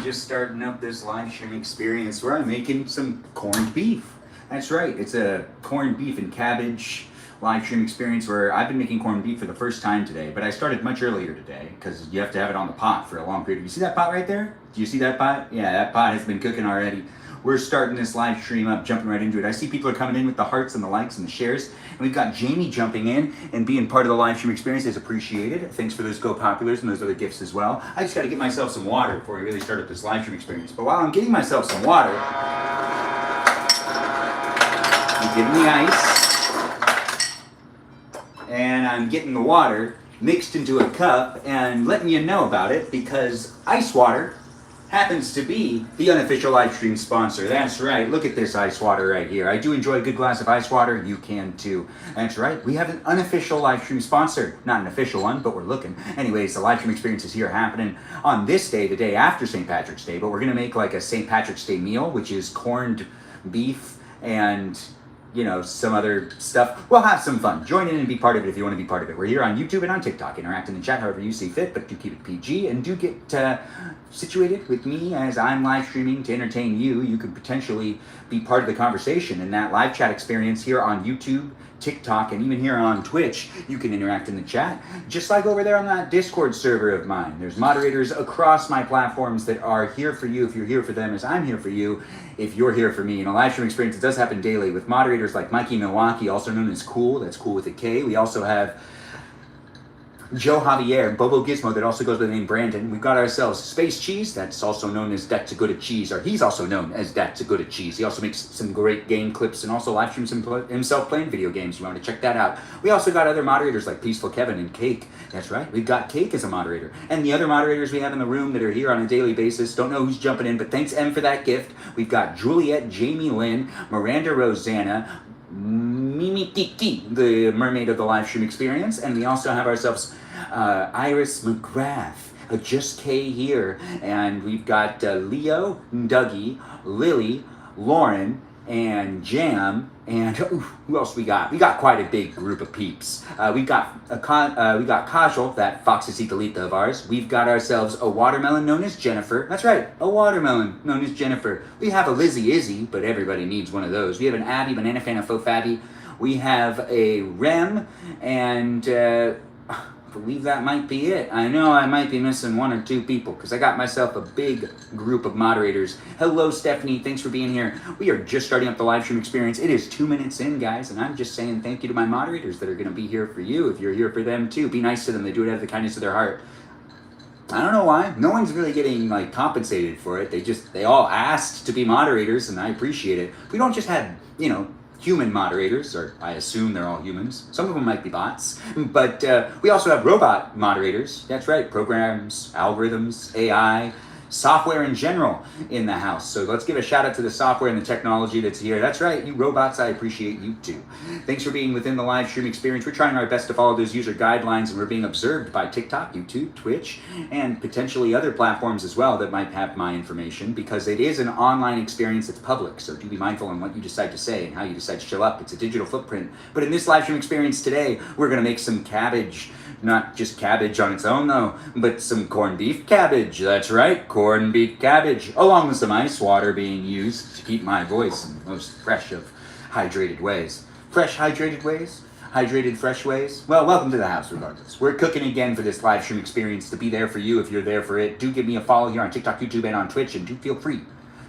just starting up this live stream experience where I'm making some corned beef. That's right, it's a corned beef and cabbage live stream experience where I've been making corned beef for the first time today, but I started much earlier today because you have to have it on the pot for a long period. You see that pot right there? Do you see that pot? Yeah, that pot has been cooking already. We're starting this live stream up, jumping right into it. I see people are coming in with the hearts and the likes and the shares. And we've got Jamie jumping in and being part of the live stream experience is appreciated. Thanks for those Go Populars and those other gifts as well. I just got to get myself some water before we really start up this live stream experience. But while I'm getting myself some water, I'm getting the ice. And I'm getting the water mixed into a cup and letting you know about it because ice water happens to be the unofficial live stream sponsor. That's right, look at this ice water right here. I do enjoy a good glass of ice water, you can too. That's right, we have an unofficial live stream sponsor. Not an official one, but we're looking. Anyways, the live stream experience is here happening on this day, the day after St. Patrick's Day, but we're gonna make like a St. Patrick's Day meal, which is corned beef and some other stuff. We'll have some fun. Join in and be part of it if you want to be part of it. We're here on YouTube and on TikTok. Interact in the chat however you see fit, but do keep it PG and do get situated with me as I'm live streaming to entertain you. You could potentially be part of the conversation in that live chat experience here on YouTube, TikTok, and even here on Twitch. You can interact in the chat, just like over there on that Discord server of mine. There's moderators across my platforms that are here for you if you're here for them, as I'm here for you if you're here for me. In a live stream experience, it does happen daily with moderators like Mikey Milwaukee, also known as Cool, that's Cool with a K. We also have Joe Javier, Bobo Gizmo, that also goes by the name Brandon. We've got ourselves Space Cheese, that's also known as That's a Good at Cheese, or he's also known as That's a Good at Cheese. He also makes some great game clips and also live streams himself playing video games. You want to check that out. We also got other moderators like Peaceful Kevin and Cake. That's right, we've got Cake as a moderator. And the other moderators we have in the room that are here on a daily basis, don't know who's jumping in, but thanks M for that gift. We've got Juliet, Jamie Lynn, Miranda Rosanna, Mimi Kiki, the mermaid of the live stream experience, and we also have ourselves Iris McGrath, Just K here, and we've got Leo, Dougie, Lily, Lauren, and Jam, and who else we got? We got quite a big group of peeps. We got Kajal, that Foxycita of ours. We've got ourselves a watermelon known as Jennifer. That's right, a watermelon known as Jennifer. We have a Lizzie Izzy, but everybody needs one of those. We have an Abby, Banana Fan, Faux Fabby. We have a Rem, and I believe that might be it. I know I might be missing one or two people because I got myself a big group of moderators. Hello, Stephanie. Thanks for being here. We are just starting up the live stream experience. It is 2 minutes in, guys, and I'm just saying thank you to my moderators that are going to be here for you if you're here for them, too. Be nice to them. They do it out of the kindness of their heart. I don't know why. No one's really getting compensated for it. They all asked to be moderators, and I appreciate it. We don't just have, human moderators, or I assume they're all humans. Some of them might be bots, but we also have robot moderators. That's right, programs, algorithms, AI, software in general in the house. So let's give a shout out to the software and the technology that's here. That's right, you robots, I appreciate you too. Thanks for being within the live stream experience. We're trying our best to follow those user guidelines, and we're being observed by TikTok, YouTube, Twitch, and potentially other platforms as well that might have my information, because it is an online experience that's public. So do be mindful on what you decide to say and how you decide to show up. It's a digital footprint. But in this live stream experience today, we're gonna make some cabbage. Not just cabbage on its own though, but some corned beef cabbage. That's right, corned beef cabbage, along with some ice water being used to keep my voice in the most fresh of hydrated ways. Fresh hydrated ways? Hydrated fresh ways? Well, welcome to the house regardless. We're cooking again for this live stream experience to be there for you if you're there for it. Do give me a follow here on TikTok, YouTube, and on Twitch, and do feel free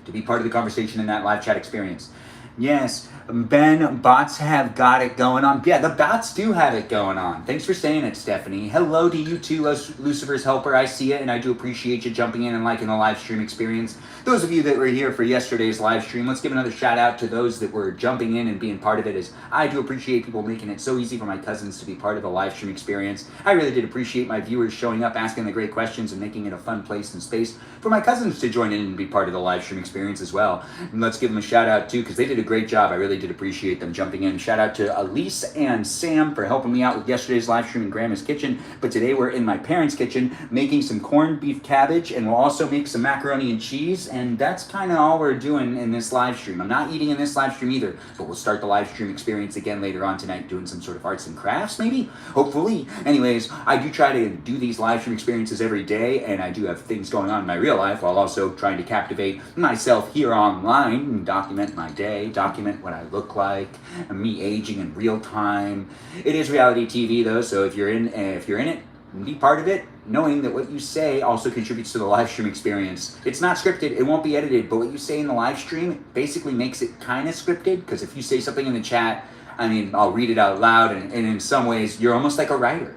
to be part of the conversation in that live chat experience. Yes, Ben, bots have got it going on. Yeah, the bots do have it going on. Thanks for saying it, Stephanie. Hello to you too, Lucifer's Helper. I see it, and I do appreciate you jumping in and liking the live stream experience. Those of you that were here for yesterday's live stream, let's give another shout out to those that were jumping in and being part of it, as I do appreciate people making it so easy for my cousins to be part of the live stream experience. I really did appreciate my viewers showing up, asking the great questions, and making it a fun place and space for my cousins to join in and be part of the live stream experience as well. And let's give them a shout out too, because they did a great job. I really did appreciate them jumping in. Shout out to Elise and Sam for helping me out with yesterday's live stream in Grandma's kitchen. But today we're in my parents' kitchen making some corned beef cabbage, and we'll also make some macaroni and cheese. And that's kind of all we're doing in this live stream. I'm not eating in this live stream either, but we'll start the live stream experience again later on tonight, doing some sort of arts and crafts, maybe, hopefully. Anyways, I do try to do these live stream experiences every day, and I do have things going on in my real life while also trying to captivate myself here online and document my day, document what I look like, and me aging in real time. It is reality TV though, so if you're in it, be part of it, knowing that what you say also contributes to the live stream experience. It's not scripted, it won't be edited, but what you say in the live stream basically makes it kind of scripted, because if you say something in the chat, I mean, I'll read it out loud, and in some ways, you're almost like a writer.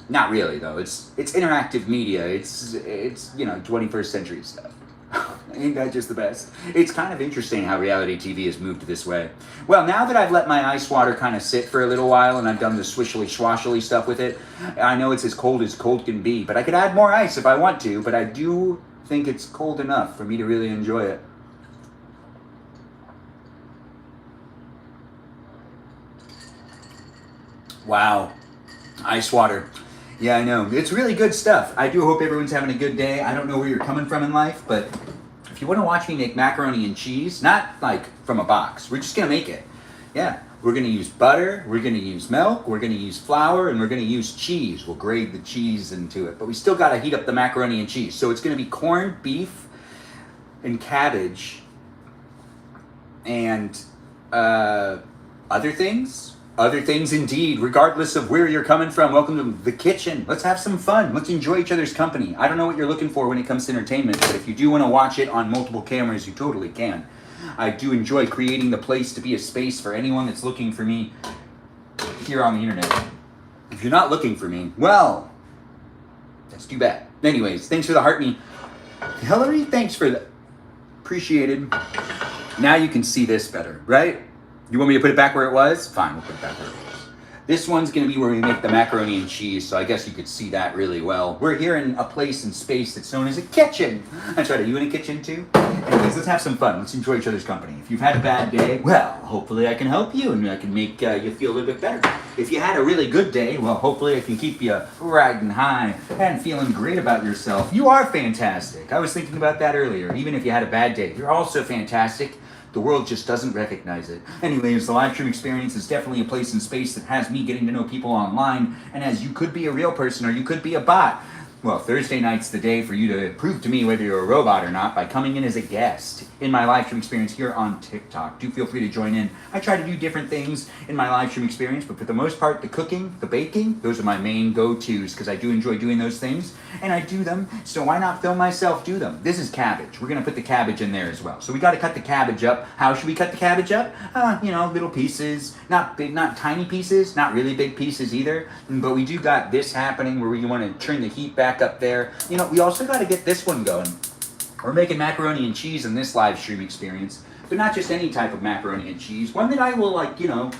Not really though, it's interactive media, it's 21st century stuff. Ain't that just the best? It's kind of interesting how reality TV has moved this way. Well, now that I've let my ice water kind of sit for a little while and I've done the swishily swashily stuff with it, I know it's as cold can be, but I could add more ice if I want to, but I do think it's cold enough for me to really enjoy it. Wow, ice water. Yeah, I know. It's really good stuff. I do hope everyone's having a good day. I don't know where you're coming from in life, but if you want to watch me make macaroni and cheese, not like from a box, we're just going to make it. Yeah, we're going to use butter, we're going to use milk, we're going to use flour, and we're going to use cheese. We'll grate the cheese into it, but we still got to heat up the macaroni and cheese. So it's going to be corned beef and cabbage and other things. Other things indeed, regardless of where you're coming from. Welcome to the kitchen. Let's have some fun. Let's enjoy each other's company. I don't know what you're looking for when it comes to entertainment, but if you do want to watch it on multiple cameras, you totally can. I do enjoy creating the place to be a space for anyone that's looking for me here on the internet. If you're not looking for me, well, that's too bad. Anyways, thanks for the heart me. Hillary, thanks for the appreciated. Now you can see this better, right? You want me to put it back where it was? Fine, we'll put it back where it was. This one's going to be where we make the macaroni and cheese, so I guess you could see that really well. We're here in a place and space that's known as a kitchen. That's right, are you in a kitchen too? Anyways, let's have some fun. Let's enjoy each other's company. If you've had a bad day, well, hopefully I can help you and I can make you feel a little bit better. If you had a really good day, well, hopefully I can keep you riding high and feeling great about yourself. You are fantastic. I was thinking about that earlier. Even if you had a bad day, you're also fantastic. The world just doesn't recognize it. Anyways, the live stream experience is definitely a place and space that has me getting to know people online, and as you could be a real person or you could be a bot. Well, Thursday night's the day for you to prove to me whether you're a robot or not by coming in as a guest in my live stream experience here on TikTok. Do feel free to join in. I try to do different things in my live stream experience, but for the most part, the cooking, the baking, those are my main go-tos because I do enjoy doing those things, and I do them, so why not film myself do them? This is cabbage. We're going to put the cabbage in there as well. So we got to cut the cabbage up. How should we cut the cabbage up? Little pieces, not big, not tiny pieces, not really big pieces either, but we do got this happening where we want to turn the heat back up there. We also got to get this one going. We're making macaroni and cheese in this live stream experience, but not just any type of macaroni and cheese. One that I will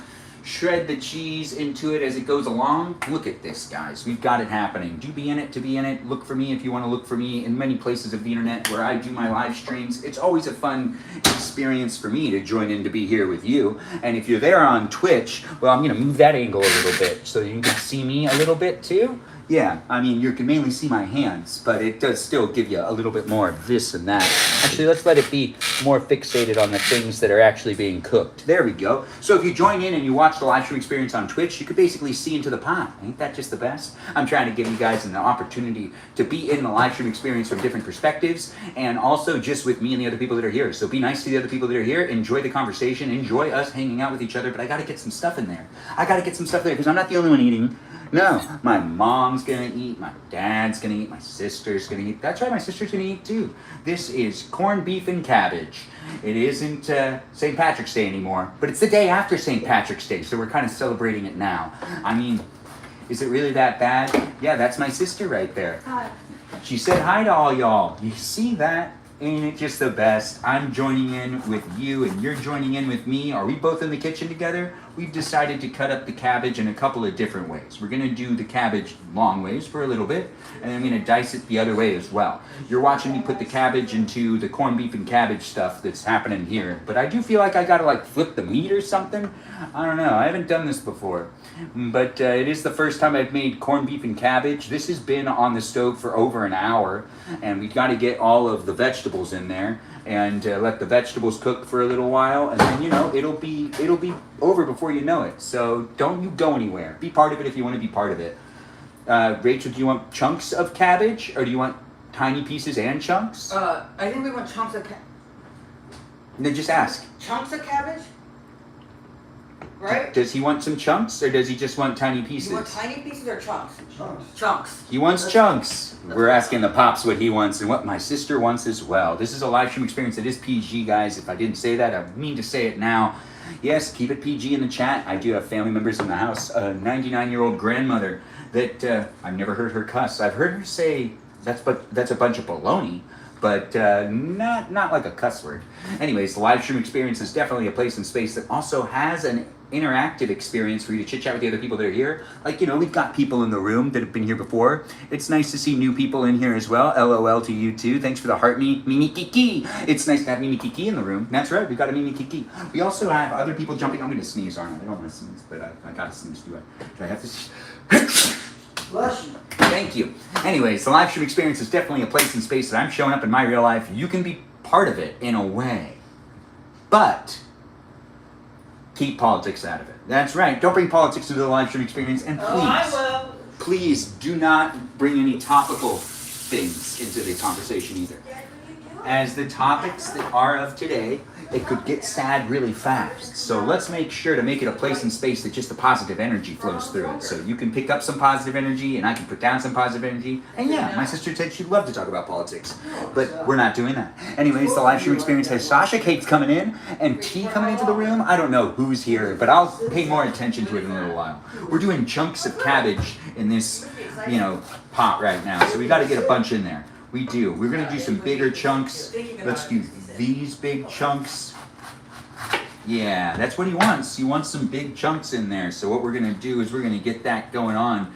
shred the cheese into it as it goes along. Look at this, guys. We've got it happening. Do be in it to be in it. Look for me if you want to look for me in many places of the internet where I do my live streams. It's always a fun experience for me to join in to be here with you. And if you're there on Twitch, well, I'm going to move that angle a little bit so you can see me a little bit too. Yeah, I mean, you can mainly see my hands, but it does still give you a little bit more of this and that. Actually, let's let it be more fixated on the things that are actually being cooked. There we go. So if you join in and you watch the live stream experience on Twitch, you could basically see into the pot. Ain't that just the best? I'm trying to give you guys an opportunity to be in the live stream experience from different perspectives, and also just with me and the other people that are here. So be nice to the other people that are here. Enjoy the conversation. Enjoy us hanging out with each other, but I got to get some stuff in there. I got to get some stuff there because I'm not the only one eating. No, my mom's gonna eat, my dad's gonna eat, my sister's gonna eat. That's right, my sister's gonna eat too. This is corned beef and cabbage. It isn't St. Patrick's Day anymore, but it's the day after St. Patrick's Day, so we're kind of celebrating it now. I mean, is it really that bad? Yeah, that's my sister right there. Hi. She said hi to all y'all. You see that? Ain't it just the best? I'm joining in with you and you're joining in with me. Are we both in the kitchen together? we've decided to cut up the cabbage in a couple of different ways. We're going to do the cabbage long ways for a little bit, and then I'm going to dice it the other way as well. You're watching me put the cabbage into the corned beef and cabbage stuff that's happening here, but I do feel like I got to like flip the meat or something. I don't know. I haven't done this before, but it is the first time I've made corned beef and cabbage. This has been on the stove for over an hour, and we've got to get all of the vegetables in there and let the vegetables cook for a little while, and then it'll be over before you know it. So don't you go anywhere. Be part of it if you want to be part of it. Rachel, do you want chunks of cabbage, or do you want tiny pieces and chunks? I think we want chunks of cabbage. No, just ask. Chunks of cabbage? Right? Does he want some chunks, or does he just want tiny pieces? You want tiny pieces or chunks? Chunks. Chunks. He wants chunks. We're asking the pops what he wants and what my sister wants as well. This is a live stream experience that is PG, guys. If I didn't say that, I mean to say it now. Yes, keep it PG in the chat. I do have family members in the house. A 99-year-old grandmother that I've never heard her cuss. I've heard her say that's a bunch of baloney, but not like a cuss word. Anyways, the live stream experience is definitely a place and space that also has an interactive experience for you to chit chat with the other people that are here. Like, we've got people in the room that have been here before. It's nice to see new people in here as well. LOL to you too. Thanks for the heart, Mimi Kiki. It's nice to have Mimi Kiki in the room. That's right, we've got a Mimi Kiki. We also have other people jumping. I'm going to sneeze, aren't I? I don't want to sneeze, but I got to sneeze. Do I have to? Bless you. Thank you. Anyways, the live stream experience is definitely a place and space that I'm showing up in my real life. You can be part of it in a way, but keep politics out of it. That's right. Don't bring politics into the live stream experience, and please do not bring any topical things into the conversation either. As the topics that are of today, it could get sad really fast. So let's make sure to make it a place and space that just the positive energy flows through it. So you can pick up some positive energy, and I can put down some positive energy. And yeah, my sister said she'd love to talk about politics, but we're not doing that. Anyways, the live stream experience has Sasha Cates coming in and T coming into the room. I don't know who's here, but I'll pay more attention to it in a little while. We're doing chunks of cabbage in this, pot right now. So we got to get a bunch in there. We do. We're going to do some bigger chunks. Let's do these big chunks. Yeah, that's what he wants. He wants some big chunks in there. So what we're going to do is we're going to get that going on.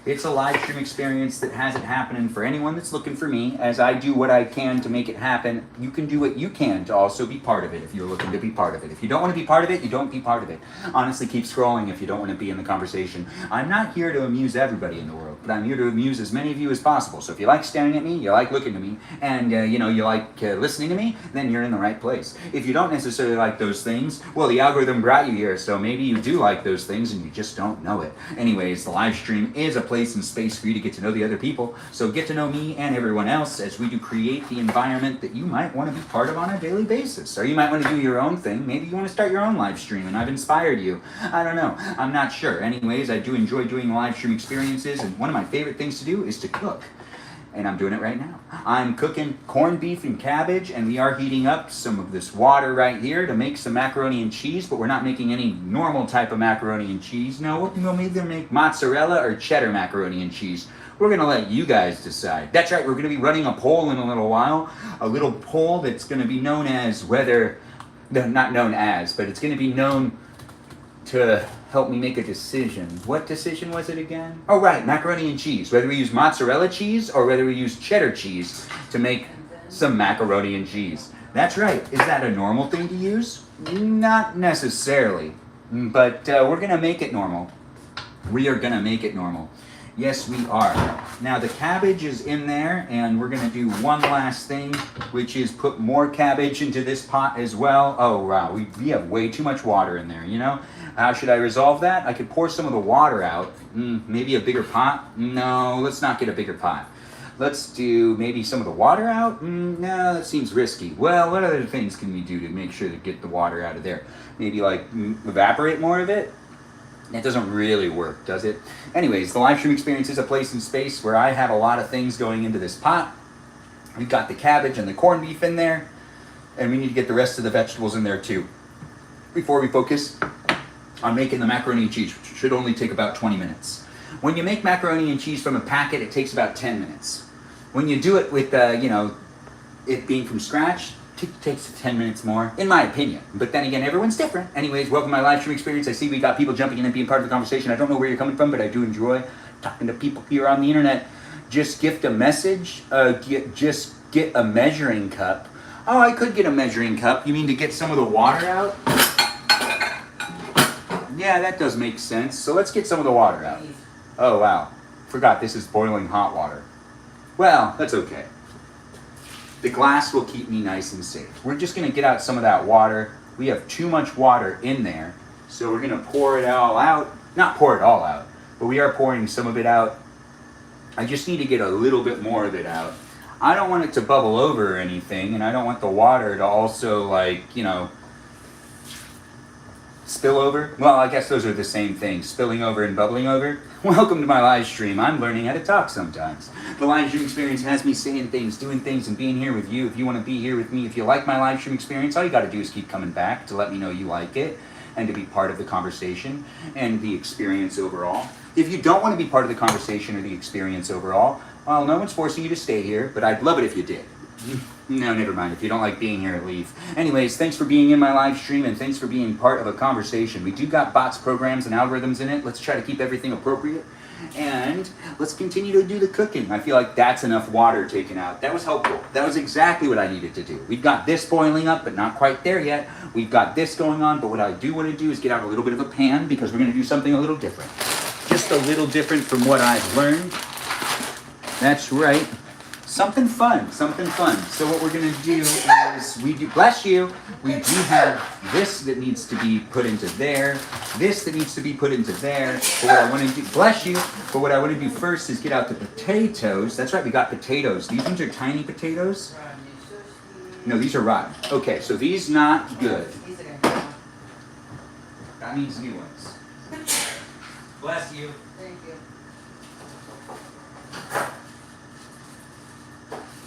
It's a live stream experience that has it happening for anyone that's looking for me. As I do what I can to make it happen, you can do what you can to also be part of it if you're looking to be part of it. If you don't want to be part of it, you don't be part of it. Honestly, keep scrolling if you don't want to be in the conversation. I'm not here to amuse everybody in the world, but I'm here to amuse as many of you as possible. So if you like staring at me, you like looking to me, and you like listening to me, then you're in the right place. If you don't necessarily like those things, well, the algorithm brought you here, so maybe you do like those things and you just don't know it. Anyways, the live stream is a place and space for you to get to know the other people. So get to know me and everyone else as we do create the environment that you might want to be part of on a daily basis. Or you might want to do your own thing. Maybe you want to start your own live stream and I've inspired you. I don't know. I'm not sure. Anyways, I do enjoy doing live stream experiences, and one of my favorite things to do is to cook. And I'm doing it right now. I'm cooking corned beef and cabbage, and we are heating up some of this water right here to make some macaroni and cheese, but we're not making any normal type of macaroni and cheese. No, we'll either make mozzarella or cheddar macaroni and cheese. We're going to let you guys decide. That's right, we're going to be running a poll in a little while. A little poll that's going to be known as not known as, but it's going to be known to help me make a decision. What decision was it again? Oh, right, macaroni and cheese. Whether we use mozzarella cheese or whether we use cheddar cheese to make some macaroni and cheese. That's right. Is that a normal thing to use? Not necessarily, but we're going to make it normal. We are going to make it normal. Yes, we are. Now, the cabbage is in there, and we're going to do one last thing, which is put more cabbage into this pot as well. Oh, wow, we have way too much water in there, How should I resolve that? I could pour some of the water out. Maybe a bigger pot? No, let's not get a bigger pot. Let's do maybe some of the water out? No, that seems risky. Well, what other things can we do to make sure to get the water out of there? Maybe like evaporate more of it? That doesn't really work, does it? Anyways, the live stream experience is a place and space where I have a lot of things going into this pot. We've got the cabbage and the corned beef in there, and we need to get the rest of the vegetables in there too. Before we focus on making the macaroni and cheese, which should only take about 20 minutes. When you make macaroni and cheese from a packet, it takes about 10 minutes. When you do it with, it being from scratch, takes 10 minutes more, in my opinion. But then again, everyone's different. Anyways, welcome to my live stream experience. I see we got people jumping in and being part of the conversation. I don't know where you're coming from, but I do enjoy talking to people here on the internet. Just gift a message. Just get a measuring cup. Oh, I could get a measuring cup. You mean to get some of the water out? Yeah, that does make sense. So let's get some of the water out. Oh, wow. Forgot this is boiling hot water. Well, that's okay. The glass will keep me nice and safe. We're just gonna get out some of that water. We have too much water in there, so we're gonna pour it all out. Not pour it all out, but we are pouring some of it out. I just need to get a little bit more of it out. I don't want it to bubble over or anything, and I don't want the water to also, like, you know, spill over. Well, I guess those are the same thing, spilling over and bubbling over. Welcome to my live stream. I'm learning how to talk sometimes. The live stream experience has me saying things, doing things, and being here with you. If you want to be here with me, if you like my live stream experience, all you got to do is keep coming back to let me know you like it and to be part of the conversation and the experience overall. If you don't want to be part of the conversation or the experience overall, well, no one's forcing you to stay here, but I'd love it if you did. No, never mind. If you don't like being here, leave. Anyways, thanks for being in my live stream and thanks for being part of a conversation. We do got bots, programs, and algorithms in it. Let's try to keep everything appropriate. And let's continue to do the cooking. I feel like that's enough water taken out. That was helpful. That was exactly what I needed to do. We've got this boiling up, but not quite there yet. We've got this going on, but what I do want to do is get out a little bit of a pan because we're going to do something a little different. Just a little different from what I've learned. That's right. Something fun, something fun. So what we're gonna do is bless you, we do have this that needs to be put into there, this that needs to be put into there. But what I wanna do, bless you, but what I wanna do first is get out the potatoes. That's right, we got potatoes. These ones are tiny potatoes. No, these are rotten. Okay, so these not good. That means new ones. Bless you. Thank you.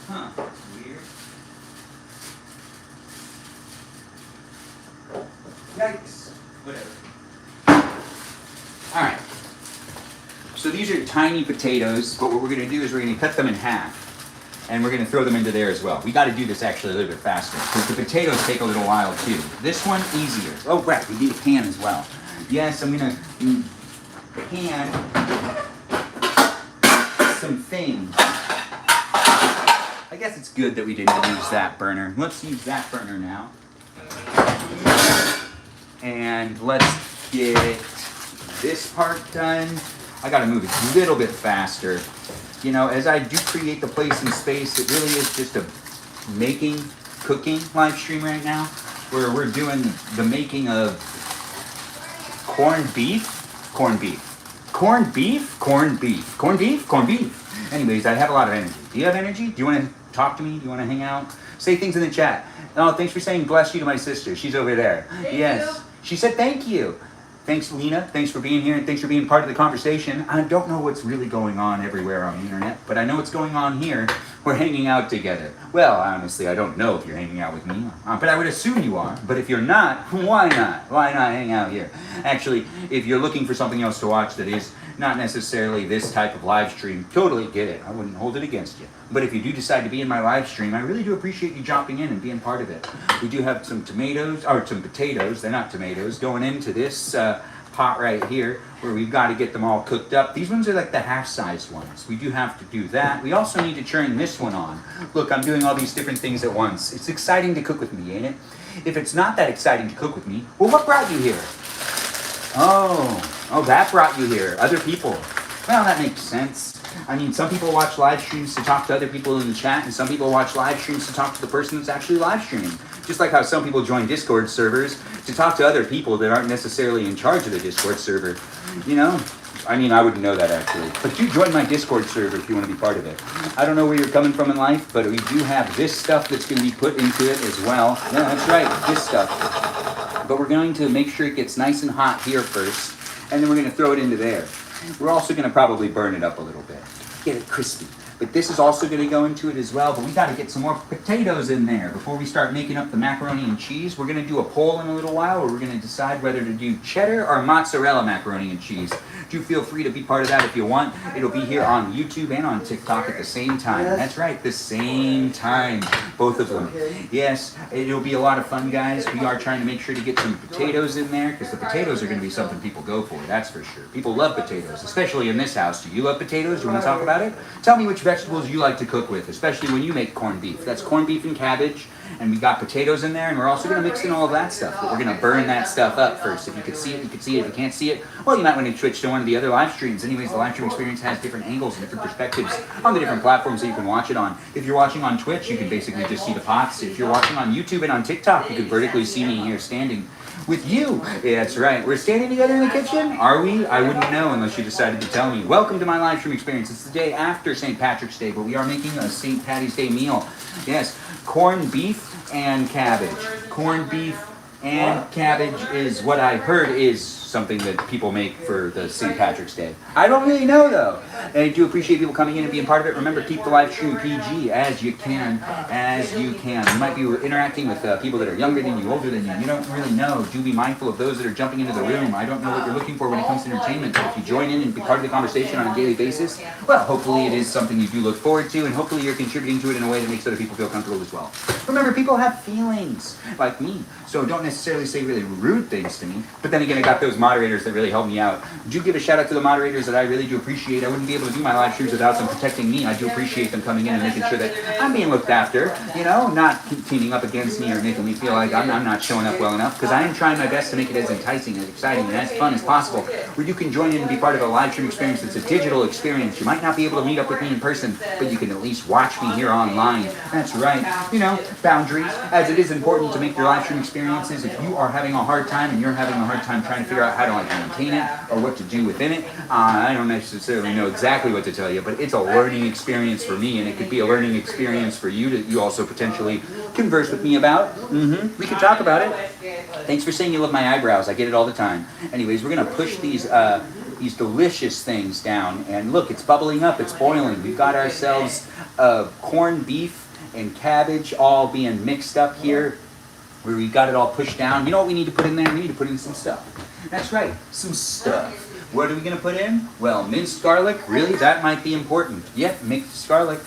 Huh, weird. Yikes. Whatever. Alright. So these are tiny potatoes, but what we're going to do is we're going to cut them in half. And we're going to throw them into there as well. We got to do this actually a little bit faster, because the potatoes take a little while too. This one, easier. Oh, crap, we need a pan as well. Yes, I'm going to pan some things. I guess it's good that we didn't use that burner. Let's use that burner now. And let's get this part done. I gotta move it a little bit faster. You know, as I do create the place and space, it really is just a cooking live stream right now, where we're doing the making of corned beef. Anyways, I have a lot of energy. Do you have energy? Do you want to talk to me? Do you want to hang out? Say things in the chat. Oh, thanks for saying bless you to my sister. She's over there. Thank yes. you. She said thank you. Thanks, Lena. Thanks for being here and thanks for being part of the conversation. I don't know what's really going on everywhere on the internet, but I know what's going on here. We're hanging out together. Well, honestly, I don't know if you're hanging out with me, but I would assume you are. But if you're not, why not? Why not hang out here? Actually, if you're looking for something else to watch that is not necessarily this type of live stream, totally get it. I wouldn't hold it against you. But if you do decide to be in my live stream, I really do appreciate you jumping in and being part of it. We do have some potatoes, they're not tomatoes, going into this pot right here, where we've got to get them all cooked up. These ones are like the half-sized ones. We do have to do that. We also need to turn this one on. Look, I'm doing all these different things at once. It's exciting to cook with me, ain't it? If it's not that exciting to cook with me, well, what brought you here? Oh, that brought you here. Other people. Well, that makes sense. I mean, some people watch live streams to talk to other people in the chat, and some people watch live streams to talk to the person that's actually live streaming. Just like how some people join Discord servers to talk to other people that aren't necessarily in charge of the Discord server. You know? I mean, I wouldn't know that actually. But do join my Discord server if you want to be part of it. I don't know where you're coming from in life, but we do have this stuff that's going to be put into it as well. Yeah, that's right, this stuff. But we're going to make sure it gets nice and hot here first, and then we're going to throw it into there. We're also going to probably burn it up a little bit, get it crispy. But this is also going to go into it as well, but we got to get some more potatoes in there before we start making up the macaroni and cheese. We're going to do a poll in a little while where we're going to decide whether to do cheddar or mozzarella macaroni and cheese. Do feel free to be part of that if you want. It'll be here on YouTube and on TikTok at the same time. That's right, the same time. both of them. Yes, it'll be a lot of fun, guys. We are trying to make sure to get some potatoes in there, because the potatoes are going to be something people go for, that's for sure. People love potatoes, especially in this house. Do you love potatoes? Do you want to talk about it? Tell me which vegetables you like to cook with, especially when you make corned beef. That's corned beef and cabbage, and we got potatoes in there, and we're also going to mix in all of that stuff. But we're going to burn that stuff up first. If you could see it, you could see it. If you can't see it, well, you might want to switch to one of the other live streams. Anyways, the live stream experience has different angles and different perspectives on the different platforms that you can watch it on. If you're watching on Twitch, you can basically just see the pots. If you're watching on YouTube and on TikTok, you can vertically see me here standing with you. Yeah, that's right. We're standing together in the kitchen? Are we? I wouldn't know unless you decided to tell me. Welcome to my live stream experience. It's the day after St. Patrick's Day, but we are making a St. Patty's Day meal. Yes, corned beef and cabbage. Corned beef and cabbage is what I heard is something that people make for the St. Patrick's Day. I don't really know though. And I do appreciate people coming in and being part of it. Remember, keep the live stream PG as you can, You might be interacting with people that are younger than you, older than you. You don't really know. Do be mindful of those that are jumping into the room. I don't know what you're looking for when it comes to entertainment, but if you join in and be part of the conversation on a daily basis, well, hopefully it is something you do look forward to, and hopefully you're contributing to it in a way that makes other people feel comfortable as well. Remember, people have feelings, like me, so don't necessarily say really rude things to me, but then again, I got those moderators that really help me out. Do give a shout out to the moderators that I really do appreciate. I wouldn't be able to do my live streams without them protecting me. I do appreciate them coming in and making sure that I'm being looked after, you know, not teaming up against me or making me feel like I'm not showing up well enough, because I am trying my best to make it as enticing, as exciting, and as fun as possible, where you can join in and be part of a live stream experience that's a digital experience. You might not be able to meet up with me in person, but you can at least watch me here online. That's right. You know, boundaries, as it is important to make your live stream experiences. If you are having a hard time and you're having a hard time trying to figure out how to maintain it or what to do within it, I don't necessarily know exactly what to tell you, but it's a learning experience for me, and it could be a learning experience for you that you also potentially converse with me about. We can talk about it. Thanks for saying you love my eyebrows. I get it all the time. Anyways, we're going to push these delicious things down, and look, it's bubbling up, it's boiling. We've got ourselves corned beef and cabbage all being mixed up here, where we got it all pushed down. You know what we need to put in there? We need to put in some stuff. That's right, some stuff. What are we going to put in? Well, minced garlic. Really? That might be important. Yep, minced garlic.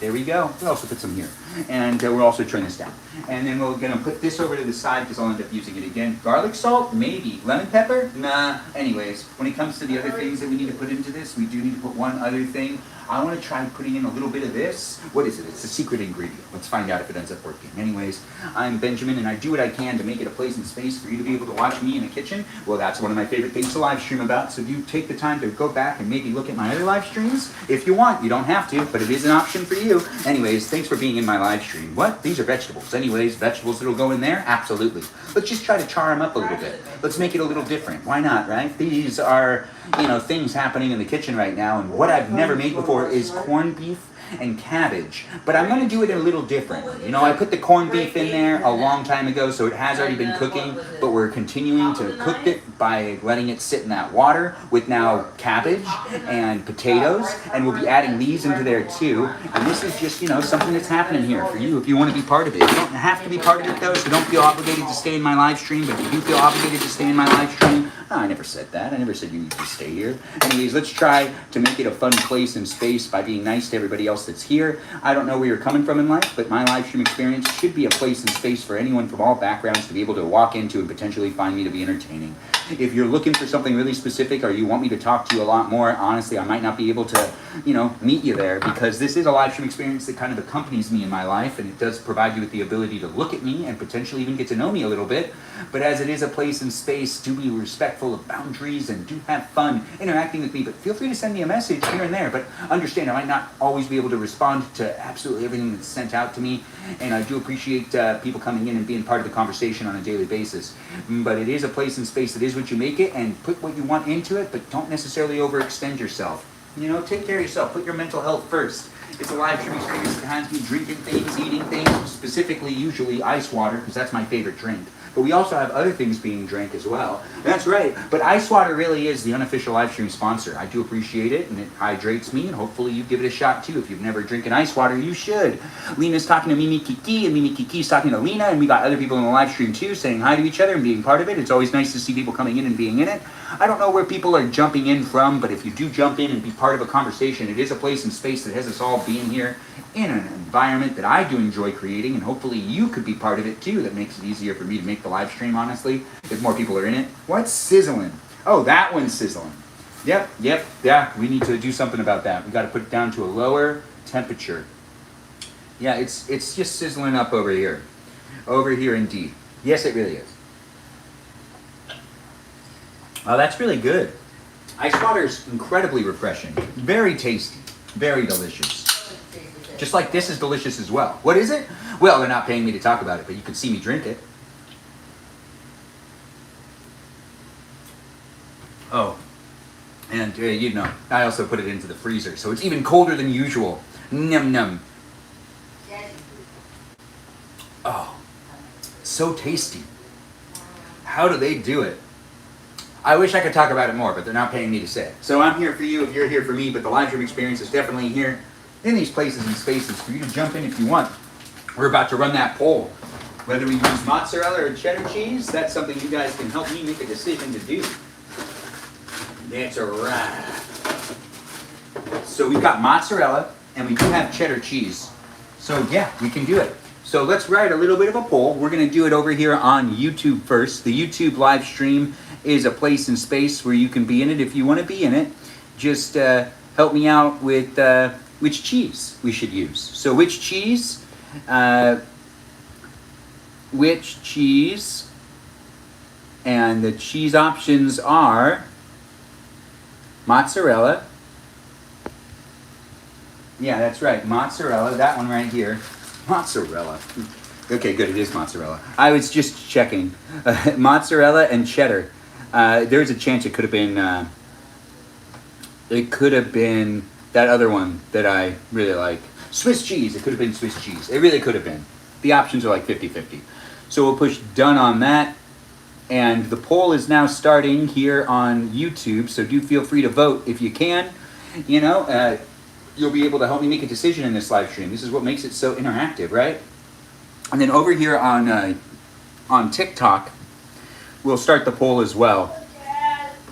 There we go. We'll also put some here. And we'll also turn this down. And then we're going to put this over to the side because I'll end up using it again. Garlic salt? Maybe. Lemon pepper? Nah. Anyways, when it comes to the other things that we need to put into this, we do need to put one other thing. I want to try putting in a little bit of this. What is it? It's a secret ingredient. Let's find out if it ends up working. Anyways, I'm Benjamin, and I do what I can to make it a place and space for you to be able to watch me in the kitchen. Well, that's one of my favorite things to live stream about, so do take the time to go back and maybe look at my other live streams if you want. You don't have to, but it is an option for you. Anyways, thanks for being in my live stream. What? These are vegetables. Anyways, vegetables that'll go in there? Absolutely. Let's just try to char them up a little bit. Let's make it a little different. Why not, right? These are, you know, things happening in the kitchen right now, and what I've never made before is corned beef and cabbage, but I'm going to do it a little differently. You know, I put the corned beef in there a long time ago, so it has already been cooking, but we're continuing to cook it by letting it sit in that water with now cabbage and potatoes, and we'll be adding these into there too. And this is just, you know, something that's happening here for you if you want to be part of it. You don't have to be part of it though, so don't feel obligated to stay in my live stream, but if you do feel obligated to stay in my live stream, I never said that. I never said you need to stay here. Anyways, let's try to make it a fun place and space by being nice to everybody else that's here. I don't know where you're coming from in life, but my live stream experience should be a place and space for anyone from all backgrounds to be able to walk into and potentially find me to be entertaining. If you're looking for something really specific or you want me to talk to you a lot more, honestly, I might not be able to, you know, meet you there, because this is a live stream experience that kind of accompanies me in my life, and it does provide you with the ability to look at me and potentially even get to know me a little bit. But as it is a place and space, do be respectful of boundaries and do have fun interacting with me. But feel free to send me a message here and there. But understand, I might not always be able to respond to absolutely everything that's sent out to me. And I do appreciate people coming in and being part of the conversation on a daily basis. But it is a place and space that is what you make it, and put what you want into it, but don't necessarily overextend yourself. You know, take care of yourself. Put your mental health first. It's a live stream experience that has me drinking things, eating things, specifically usually ice water, because that's my favorite drink. but we also have other things being drank as well. That's right. But ice water really is the unofficial live stream sponsor. I do appreciate it, and it hydrates me, and hopefully you give it a shot too. If you've never drinking ice water, you should. Lena's talking to Mimi Kiki, and Mimi Kiki's talking to Lena, and we got other people in the live stream too saying hi to each other and being part of it. It's always nice to see people coming in and being in it. I don't know where people are jumping in from, but if you do jump in and be part of a conversation, it is a place and space that has us all being here in an environment that I do enjoy creating, and hopefully you could be part of it too. That makes it easier for me to make the live stream, honestly, if more people are in it. What's sizzling? Oh, that one's sizzling. Yep, yeah, we need to do something about that. We got to put it down to a lower temperature. Yeah, it's just sizzling up over here. Over here indeed. Yes, it really is. Oh, that's really good. Ice water is incredibly refreshing. Very tasty. Very delicious. Just like this is delicious as well. What is it? Well, they're not paying me to talk about it, but you can see me drink it. Oh, and you know, I also put it into the freezer, so it's even colder than usual. Num num. Oh, so tasty. How do they do it? I wish I could talk about it more, but they're not paying me to say it. So I'm here for you if you're here for me, but the live stream experience is definitely here in these places and spaces for you to jump in if you want. We're about to run that poll. Whether we use mozzarella or cheddar cheese, that's something you guys can help me make a decision to do. That's a wrap. So we've got mozzarella and we do have cheddar cheese. So yeah, we can do it. So let's write a little bit of a poll. We're going to do it over here on YouTube first. The YouTube live stream is a place and space where you can be in it if you want to be in it. Just help me out with which cheese we should use. So which cheese? Which cheese? And the cheese options are mozzarella. Yeah, that's right. Mozzarella. That one right here. Mozzarella. Okay, good. It is mozzarella. I was just checking. Mozzarella and cheddar. There's a chance it could have been. It could have been that other one that I really like. Swiss cheese. It could have been Swiss cheese. It really could have been. The options are like 50-50. So we'll push done on that. And the poll is now starting here on YouTube. So do feel free to vote if you can. You know, you'll be able to help me make a decision in this live stream. This is what makes it so interactive, right? And then over here on TikTok, we'll start the poll as well.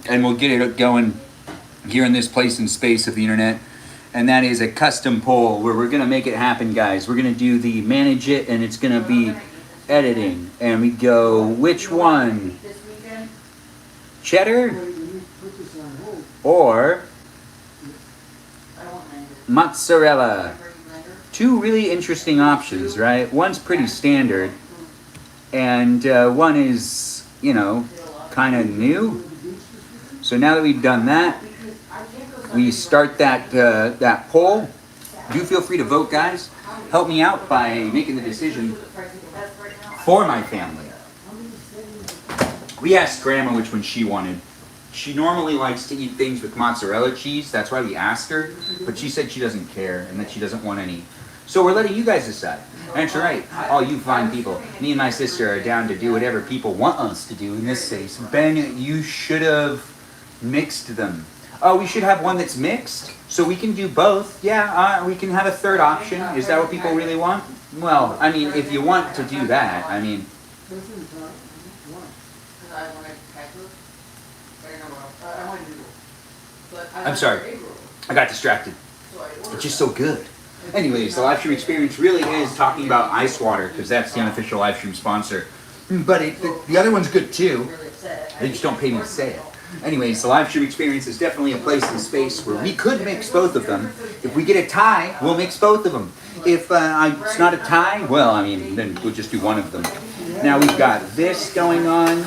And we'll get it going here in this place and space of the internet. And that is a custom poll where we're going to make it happen, guys. We're going to do the manage it, and it's going to be editing. And we go, which one? Cheddar or mozzarella? Two really interesting options, right? One's pretty standard, and one is, you know, kind of new. So now that we've done that, we start that poll. Do feel free to vote, guys. Help me out by making the decision for my family. We asked Grandma which one she wanted. She normally likes to eat things with mozzarella cheese. That's why we asked her. But she said she doesn't care and that she doesn't want any. So we're letting you guys decide. That's right. All you fine people. Me and my sister are down to do whatever people want us to do in this case. Ben, you should have mixed them. Oh, we should have one that's mixed, so we can do both. Yeah, we can have a third option. Is that what people really want? Well, I mean, if you want to do that, I mean... I'm sorry. I got distracted. It's just so good. Anyways, the live stream experience really is talking about ice water, because that's the unofficial live stream sponsor. But the other one's good too. They just don't pay me to say it. Anyways, the live stream experience is definitely a place and space where we could mix both of them. If we get a tie, we'll mix both of them. If it's not a tie, well, I mean, then we'll just do one of them. Now we've got this going on.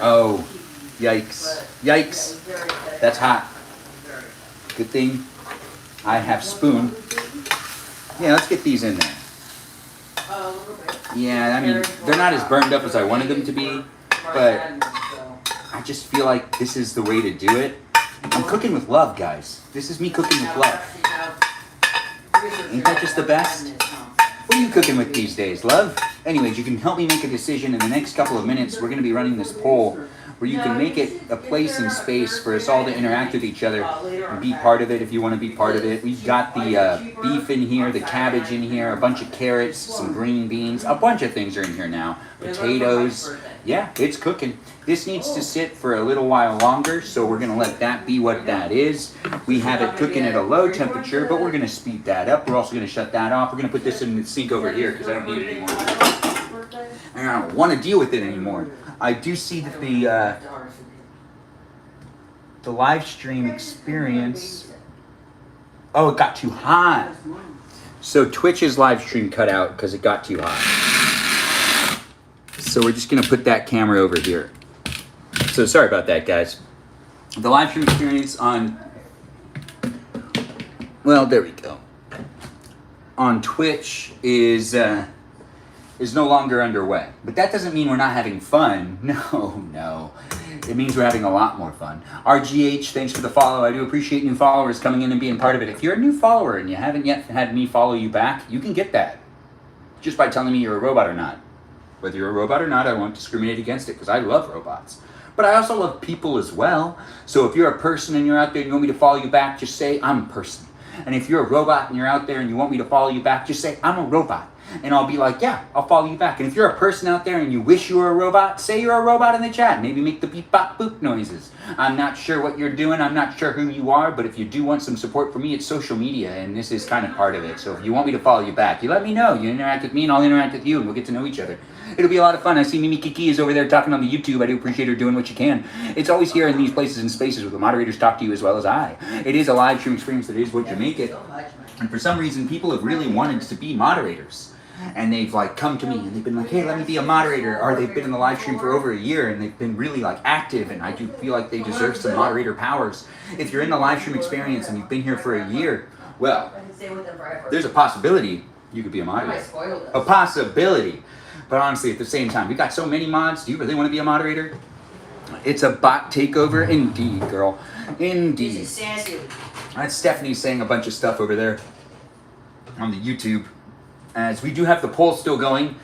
Oh, yikes. Yikes. That's hot. Good thing I have spoon. Yeah, let's get these in there. Yeah, I mean, they're not as burned up as I wanted them to be, but I just feel like this is the way to do it. I'm cooking with love, guys. This is me cooking with love. Ain't that just the best? What do you you cooking with these days, love? Anyways, you can help me make a decision in the next couple of minutes. We're going to be running this poll where you can make it a place and space for us all to interact with each other and be part of it if you want to be part of it. We've got the beef in here, the cabbage in here, a bunch of carrots, some green beans, a bunch of things are in here now. Potatoes. Yeah, it's cooking. This needs to sit for a little while longer, so we're going to let that be what that is. We have it cooking at a low temperature, but we're going to speed that up. We're also going to shut that off. We're going to put this in the sink over here because I don't need it anymore. And I don't want to deal with it anymore. I do see that the live stream experience, oh, it got too hot. So Twitch's live stream cut out because it got too hot. So we're just going to put that camera over here. So sorry about that, guys. The live stream experience on, well, there we go. On Twitch is no longer underway. But that doesn't mean we're not having fun. No. It means we're having a lot more fun. RGH, thanks for the follow. I do appreciate new followers coming in and being part of it. If you're a new follower and you haven't yet had me follow you back, you can get that just by telling me you're a robot or not. Whether you're a robot or not, I won't discriminate against it because I love robots. But I also love people as well. So if you're a person and you're out there and you want me to follow you back, just say, I'm a person. And if you're a robot and you're out there and you want me to follow you back, just say, I'm a robot. And I'll be like, yeah, I'll follow you back. And if you're a person out there and you wish you were a robot, say you're a robot in the chat. Maybe make the beep, bop, boop noises. I'm not sure what you're doing. I'm not sure who you are. But if you do want some support from me, it's social media. And this is kind of part of it. So if you want me to follow you back, you let me know. You interact with me and I'll interact with you. And we'll get to know each other. It'll be a lot of fun. I see Mimi Kiki is over there talking on the YouTube. I do appreciate her doing what she can. It's always here in these places and spaces where the moderators talk to you as well as I. It is a live stream experience that is what you make it. And for some reason, people have really wanted to be moderators. And they've like come to me and they've been like, hey, let me be a moderator. Or they've been in the live stream for over a year and they've been really like active. And I do feel like they deserve some moderator powers. If you're in the live stream experience and you've been here for a year, well, there's a possibility you could be a moderator. A possibility. But honestly, at the same time, we got so many mods. Do you really want to be a moderator? It's a bot takeover. Indeed, girl. Indeed. That's Stephanie saying a bunch of stuff over there on the YouTube. As we do have the poll still going,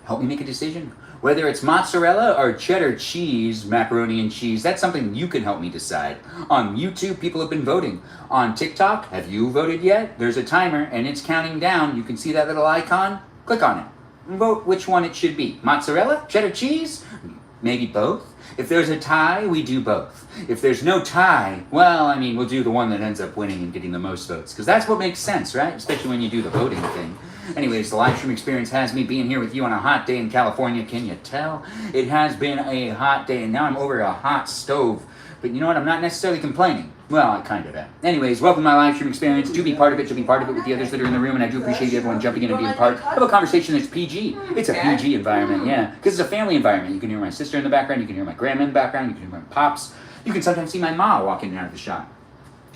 help me make a decision. Whether it's mozzarella or cheddar cheese, macaroni and cheese, that's something you can help me decide. On YouTube, people have been voting. On TikTok, have you voted yet? There's a timer and it's counting down. You can see that little icon. Click on it. Vote which one it should be. Mozzarella? Cheddar cheese? Maybe both? If there's a tie, we do both. If there's no tie, well, I mean, we'll do the one that ends up winning and getting the most votes. Because that's what makes sense, right? Especially when you do the voting thing. Anyways, the live stream experience has me being here with you on a hot day in California. Can you tell? It has been a hot day, and now I'm over a hot stove. But you know what? I'm not necessarily complaining. Well, I kind of am. Anyways, welcome to my live stream experience. Do be part of it. To be part of it with the others that are in the room. And I do appreciate everyone jumping in and being part of a conversation that's PG. It's a PG environment, yeah. Because it's a family environment. You can hear my sister in the background. You can hear my grandma in the background. You can hear my pops. You can sometimes see my ma walking out of the shop.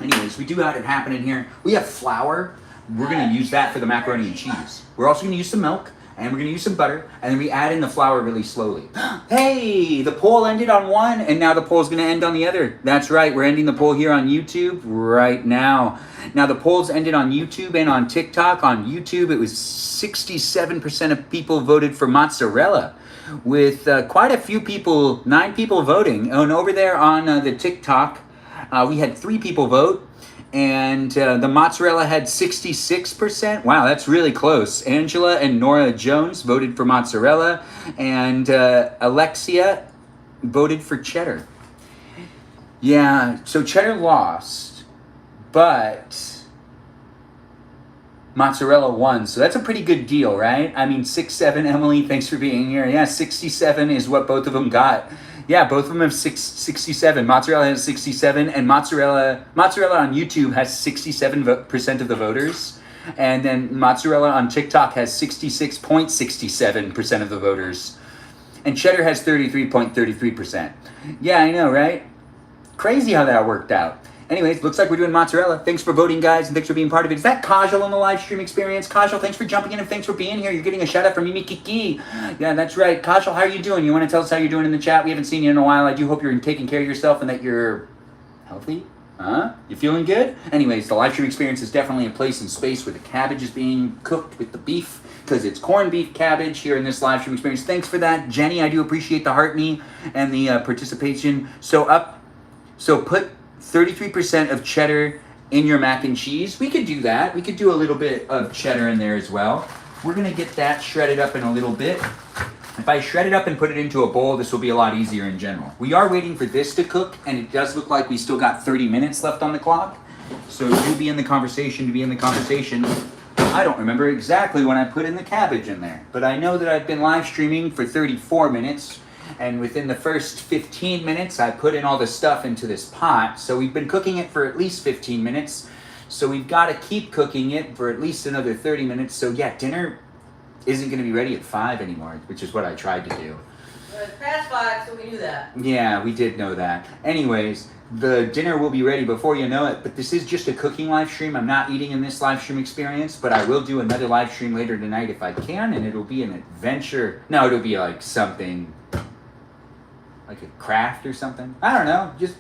Anyways, we do have it happening here. We have flour. We're going to use that for the macaroni and cheese. We're also going to use some milk. And we're going to use some butter, and then we add in the flour really slowly. Hey, the poll ended on one, and now the poll's going to end on the other. That's right, we're ending the poll here on YouTube right now. Now, the polls ended on YouTube and on TikTok. On YouTube, it was 67% of people voted for mozzarella, with quite a few people, 9 people voting. And over there on the TikTok, we had 3 people vote. And the mozzarella had 66%. Wow, that's really close. Angela and Nora Jones voted for mozzarella. And Alexia voted for cheddar. Yeah, so cheddar lost. But mozzarella won. So that's a pretty good deal, right? I mean, 6-7, Emily, thanks for being here. Yeah, 67 is what both of them got. Yeah, both of them have 67. Mozzarella has 67, and mozzarella on YouTube has 67% of the voters, and then mozzarella on TikTok has 66.67% of the voters, and cheddar has 33.33%. Yeah, I know, right? Crazy how that worked out. Anyways, looks like we're doing mozzarella. Thanks for voting, guys, and thanks for being part of it. Is that Kajal on the live stream experience? Kajal, thanks for jumping in and thanks for being here. You're getting a shout out from Mimi Kiki. Yeah, that's right. Kajal, how are you doing? You want to tell us how you're doing in the chat? We haven't seen you in a while. I do hope you're taking care of yourself and that you're healthy. Huh? You feeling good? Anyways, the live stream experience is definitely a place and space where the cabbage is being cooked with the beef, because it's corned beef cabbage here in this live stream experience. Thanks for that, Jenny. I do appreciate the heart me and the participation. So put 33% of cheddar in your mac and cheese. We could do that. We could do a little bit of cheddar in there as well. We're gonna get that shredded up in a little bit. If I shred it up and put it into a bowl, this will be a lot easier in general. We are waiting for this to cook, and it does look like we still got 30 minutes left on the clock. So do be in the conversation, I don't remember exactly when I put in the cabbage in there, but I know that I've been live streaming for 34 minutes, and within the first 15 minutes, I put in all the stuff into this pot. So we've been cooking it for at least 15 minutes. So we've got to keep cooking it for at least another 30 minutes. So yeah, dinner isn't going to be ready at 5 anymore, which is what I tried to do. Well, it's past 5, so we knew that. Yeah, we did know that. Anyways, the dinner will be ready before you know it, but this is just a cooking live stream. I'm not eating in this live stream experience, but I will do another live stream later tonight if I can, and it'll be an adventure. No, it'll be like something, like a craft or something. I don't know, just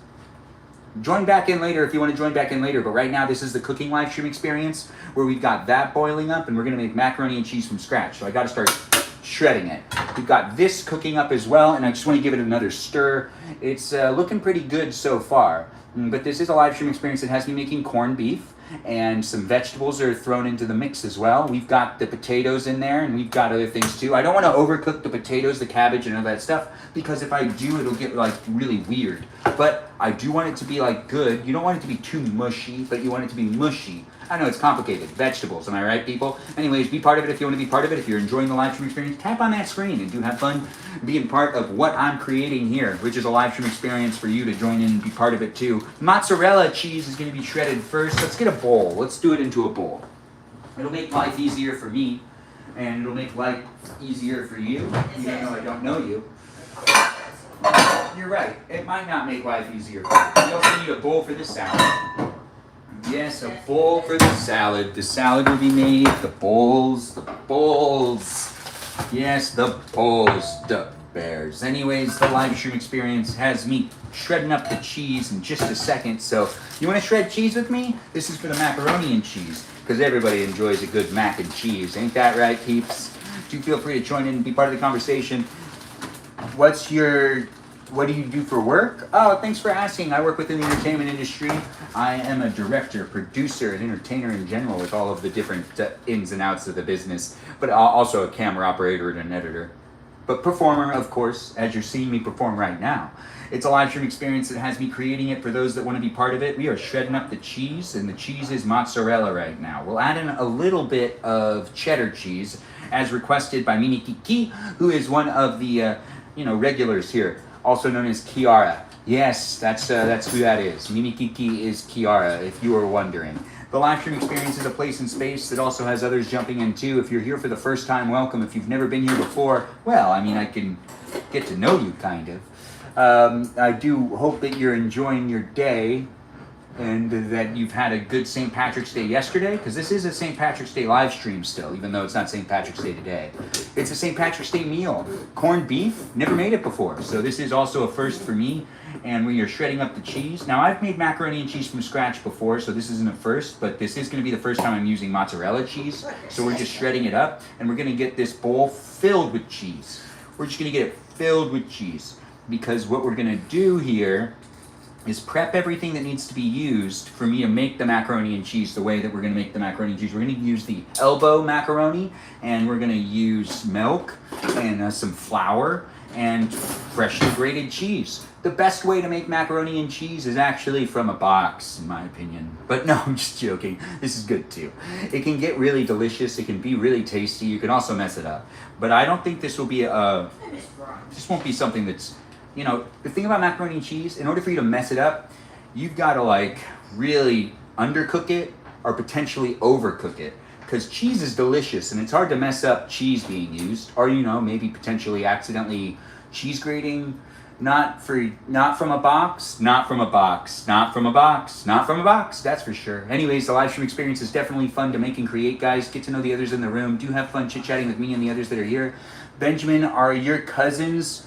join back in later if you want to join back in later, but right now this is the cooking live stream experience where we've got that boiling up and we're going to make macaroni and cheese from scratch. So I got to start shredding it. We've got this cooking up as well, and I just want to give it another stir. It's looking pretty good so far, but this is a live stream experience that has me making corned beef, and some vegetables are thrown into the mix as well. We've got the potatoes in there, and we've got other things too. I don't want to overcook the potatoes, the cabbage, and all that stuff, because if I do, it'll get like really weird. But I do want it to be like good. You don't want it to be too mushy, but you want it to be mushy. I know it's complicated. Vegetables, am I right, people? Anyways, be part of it if you want to be part of it. If you're enjoying the live stream experience, tap on that screen and do have fun being part of what I'm creating here, which is a live stream experience for you to join in and be part of it too. Mozzarella cheese is going to be shredded first. Let's get a bowl. Let's do it into a bowl. It'll make life easier for me, and it'll make life easier for you, even though I don't know you. You're right. It might not make life easier for you. You also need a bowl for this salad. Yes, a bowl for the salad. The salad will be made. The bowls. Yes, the bowls. The bears. Anyways, the live stream experience has me shredding up the cheese in just a second. So, you want to shred cheese with me? This is for the macaroni and cheese, because everybody enjoys a good mac and cheese. Ain't that right, peeps? Do feel free to join in and be part of the conversation. What do you do for work? Oh, thanks for asking. I work within the entertainment industry. I am a director, producer, and entertainer in general with all of the different ins and outs of the business, but also a camera operator and an editor. But performer, of course, as you're seeing me perform right now. It's a live stream experience that has me creating it for those that want to be part of it. We are shredding up the cheese, and the cheese is mozzarella right now. We'll add in a little bit of cheddar cheese, as requested by Mini Kiki, who is one of the regulars here, also known as Kiara. Yes, that's who that is. Mimi Kiki is Kiara, if you were wondering. The live stream experience is a place and space that also has others jumping in too. If you're here for the first time, welcome. If you've never been here before, well, I mean, I can get to know you, kind of. I do hope that you're enjoying your day and that you've had a good St. Patrick's Day yesterday, because this is a St. Patrick's Day live stream still, even though it's not St. Patrick's Day today. It's a St. Patrick's Day meal. Corned beef, never made it before, so this is also a first for me, and we are shredding up the cheese. Now, I've made macaroni and cheese from scratch before, so this isn't a first, but this is going to be the first time I'm using mozzarella cheese, so we're just shredding it up, and we're going to get this bowl filled with cheese. We're just going to get it filled with cheese, because what we're going to do here is prep everything that needs to be used for me to make the macaroni and cheese the way that we're going to make the macaroni and cheese. We're going to use the elbow macaroni, and we're going to use milk and some flour and freshly grated cheese. The best way to make macaroni and cheese is actually from a box, in my opinion. But no, I'm just joking. This is good too. It can get really delicious. It can be really tasty. You can also mess it up. But I don't think this will be this won't be something that's, the thing about macaroni and cheese, in order for you to mess it up, you've got to really undercook it or potentially overcook it. Because cheese is delicious, and it's hard to mess up cheese being used, or maybe potentially accidentally cheese grating, not from a box, that's for sure. Anyways, the live stream experience is definitely fun to make and create, guys. Get to know the others in the room. Do have fun chit-chatting with me and the others that are here. Benjamin, are your cousins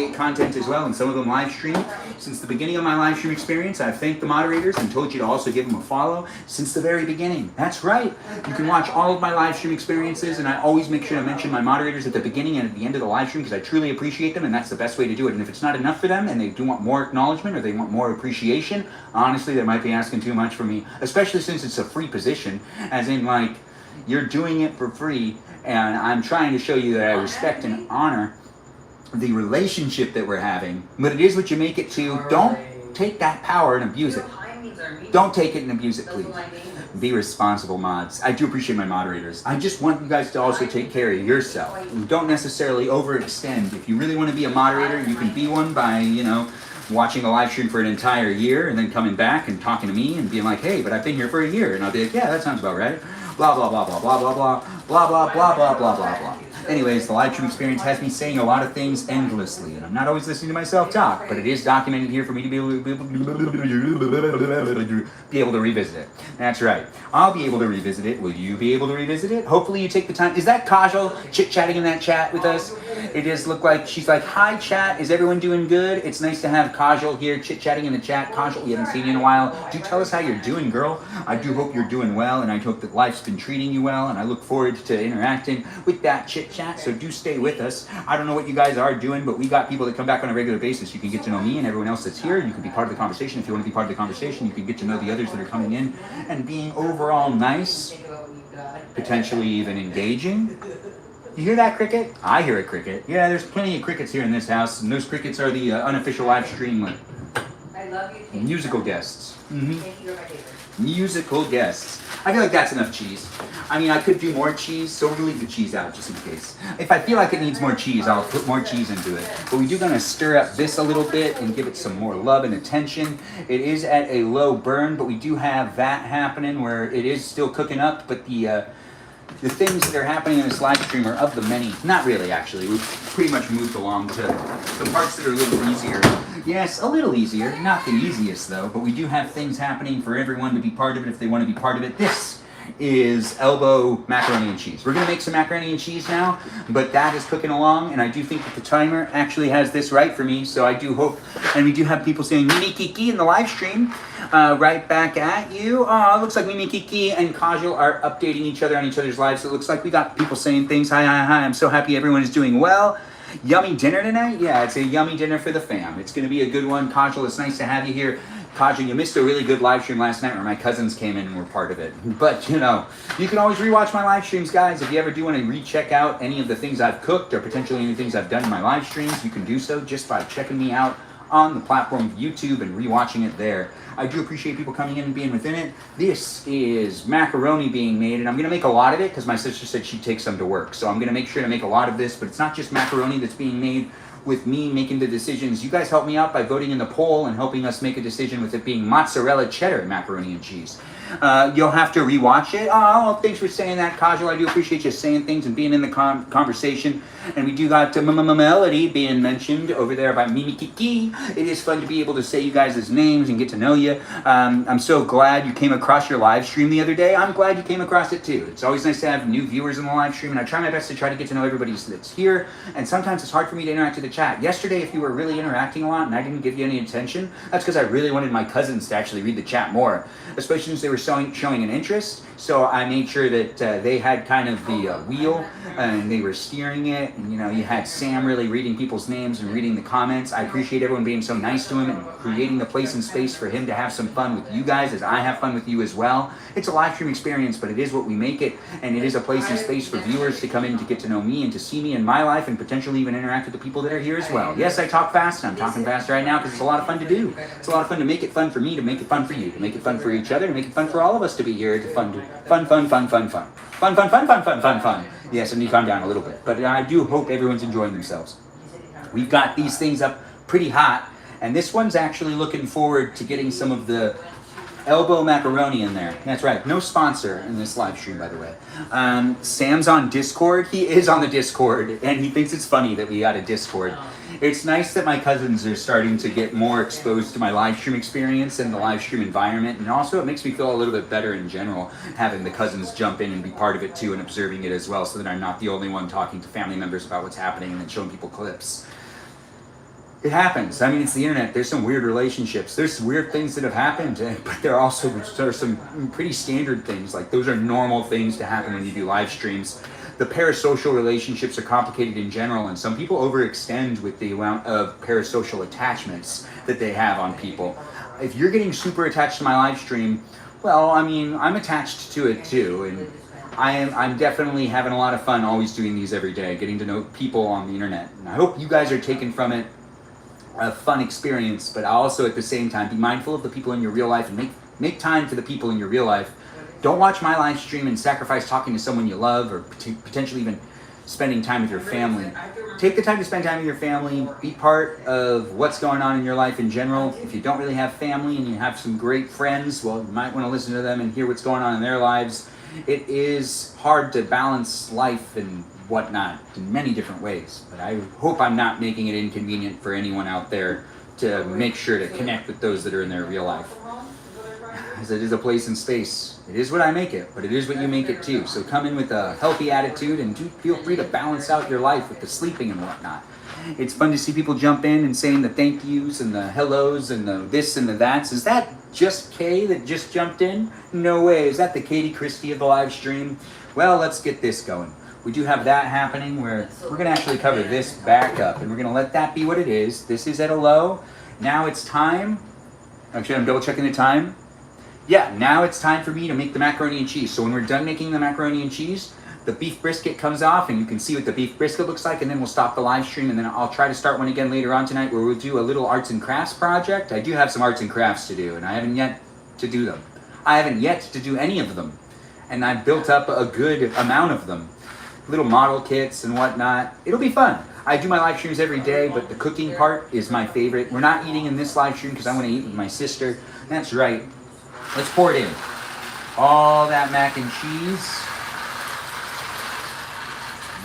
create content as well, and some of them live stream. Since the beginning of my live stream experience, I've thanked the moderators and told you to also give them a follow since the very beginning. That's right. You can watch all of my live stream experiences, and I always make sure to mention my moderators at the beginning and at the end of the live stream because I truly appreciate them, and that's the best way to do it. And if it's not enough for them and they do want more acknowledgement or they want more appreciation, honestly, they might be asking too much for me, especially since it's a free position, as in like you're doing it for free, and I'm trying to show you that I respect and honor the relationship that we're having. But it is what you make it to. Don't take that power and abuse it. Don't take it and abuse it, please. Be responsible, mods. I do appreciate my moderators. I just want you guys to also take care of yourself. Don't necessarily overextend. If you really want to be a moderator, you can be one by, you know, watching a live stream for an entire year and then coming back and talking to me and being like, hey, but I've been here for a year. And I'll be like, yeah, that sounds about right. Blah, blah, blah, blah, blah, blah, blah, blah, blah, blah, blah, blah, blah, blah. Anyways, the live stream experience has me saying a lot of things endlessly, and I'm not always listening to myself talk, but it is documented here for me to be able to revisit it. That's right. I'll be able to revisit it. Will you be able to revisit it? Hopefully you take the time. Is that Kajal chit-chatting in that chat with us? It does look like she's like, hi chat, is everyone doing good? It's nice to have Kajal here chit-chatting in the chat. Kajal, we haven't seen you in a while. Do tell us how you're doing, girl. I do hope you're doing well, and I hope that life's been treating you well, and I look forward to interacting with that chit-chat, so do stay with us. I don't know what you guys are doing, but we got people that come back on a regular basis. You can get to know me and everyone else that's here. You can be part of the conversation. If you want to be part of the conversation, you can get to know the others that are coming in and being overall nice, potentially even engaging. You hear that cricket? I hear a cricket. Yeah, there's plenty of crickets here in this house, and those crickets are the unofficial live stream musical guests. Musical guests. I feel like that's enough cheese. I mean, I could do more cheese, so we're gonna leave the cheese out just in case. If I feel like it needs more cheese, I'll put more cheese into it. But we do gonna stir up this a little bit and give it some more love and attention. It is at a low burn, but we do have that happening where it is still cooking up, but the things that are happening in this live stream are of the many. Not really, actually. We've pretty much moved along to the parts that are a little easier. Yes, a little easier. Not the easiest, though. But we do have things happening for everyone to be part of it if they want to be part of it. This is elbow macaroni and cheese. We're going to make some macaroni and cheese now, but that is cooking along, and I do think that the timer actually has this right for me, so I do hope, and we do have people saying Mimi Kiki in the live stream, right back at you. Oh, it looks like Mimi Kiki and Kajal are updating each other on each other's lives, so it looks like we got people saying things. Hi, hi, hi, I'm so happy everyone is doing well. Yummy dinner tonight? Yeah, it's a yummy dinner for the fam. It's going to be a good one. Kajal, it's nice to have you here. Kajal, you missed a really good live stream last night where my cousins came in and were part of it. But, you know, you can always rewatch my live streams, guys. If you ever do want to recheck out any of the things I've cooked or potentially any things I've done in my live streams, you can do so just by checking me out on the platform of YouTube and rewatching it there. I do appreciate people coming in and being within it. This is macaroni being made, and I'm going to make a lot of it because my sister said she'd take some to work. So I'm going to make sure to make a lot of this, but it's not just macaroni that's being made with me making the decisions. You guys help me out by voting in the poll and helping us make a decision with it being mozzarella cheddar macaroni and cheese. You'll have to rewatch it. Oh, thanks for saying that, Kajal. I do appreciate you saying things and being in the conversation. And we do got Melody being mentioned over there by Mimi Kiki. It is fun to be able to say you guys' names and get to know you. I'm so glad you came across your live stream the other day. I'm glad you came across it too. It's always nice to have new viewers in the live stream, and I try my best to try to get to know everybody that's here. And sometimes it's hard for me to interact with the chat. Yesterday, if you were really interacting a lot and I didn't give you any attention, that's because I really wanted my cousins to actually read the chat more, especially since they were showing an interest. So I made sure that they had kind of the wheel and they were steering it. And, you know, you had Sam really reading people's names and reading the comments. I appreciate everyone being so nice to him and creating the place and space for him to have some fun with you guys as I have fun with you as well. It's a live stream experience, but it is what we make it. And it is a place and space for viewers to come in to get to know me and to see me in my life and potentially even interact with the people that are here as well. Yes, I talk fast, and I'm talking fast right now because it's a lot of fun to do. It's a lot of fun to make it fun for me, to make it fun for you, to make it fun for each other, to make it fun for all of us to be here. It's fun. Yes, I need to calm down a little bit. But I do hope everyone's enjoying themselves. We've got these things up pretty hot, and this one's actually looking forward to getting some of the elbow macaroni in there. That's right. No sponsor in this live stream, by the way. Sam's on Discord. He is on the Discord, and he thinks it's funny that we got a Discord. It's nice that my cousins are starting to get more exposed to my live stream experience and the live stream environment, and also it makes me feel a little bit better in general, having the cousins jump in and be part of it too and observing it as well, so that I'm not the only one talking to family members about what's happening and then showing people clips. It happens. I mean, it's the internet. There's some weird relationships. There's weird things that have happened, but there are some pretty standard things. Like those are normal things to happen when you do live streams. The parasocial relationships are complicated in general, and some people overextend with the amount of parasocial attachments that they have on people. If you're getting super attached to my live stream, well, I mean, I'm attached to it too, and I'm definitely having a lot of fun always doing these every day, getting to know people on the internet. And I hope you guys are taking from it a fun experience, but also at the same time be mindful of the people in your real life and make time for the people in your real life. Don't watch my live stream and sacrifice talking to someone you love or potentially even spending time with your family. Take the time to spend time with your family. Be part of what's going on in your life in general. If you don't really have family and you have some great friends, well, you might want to listen to them and hear what's going on in their lives. It is hard to balance life and whatnot in many different ways, but I hope I'm not making it inconvenient for anyone out there to make sure to connect with those that are in their real life. As it is a place and space. It is what I make it, but it is what you make it too. So come in with a healthy attitude and feel free to balance out your life with the sleeping and whatnot. It's fun to see people jump in and saying the thank yous and the hellos and the this and the that's. Is that just Kay that just jumped in? No way. Is that the Katie Christie of the live stream? Well, let's get this going. We do have that happening where we're going to actually cover this back up and we're going to let that be what it is. This is at a low. Now it's time. Actually, I'm double checking the time. Yeah, now it's time for me to make the macaroni and cheese. So when we're done making the macaroni and cheese, the beef brisket comes off and you can see what the beef brisket looks like, and then we'll stop the live stream, and then I'll try to start one again later on tonight where we'll do a little arts and crafts project. I do have some arts and crafts to do, and I haven't yet to do them. I haven't yet to do any of them, and I've built up a good amount of them. Little model kits and whatnot. It'll be fun. I do my live streams every day, but the cooking part is my favorite. We're not eating in this live stream because I want to eat with my sister. That's right. Let's pour it in. All that mac and cheese.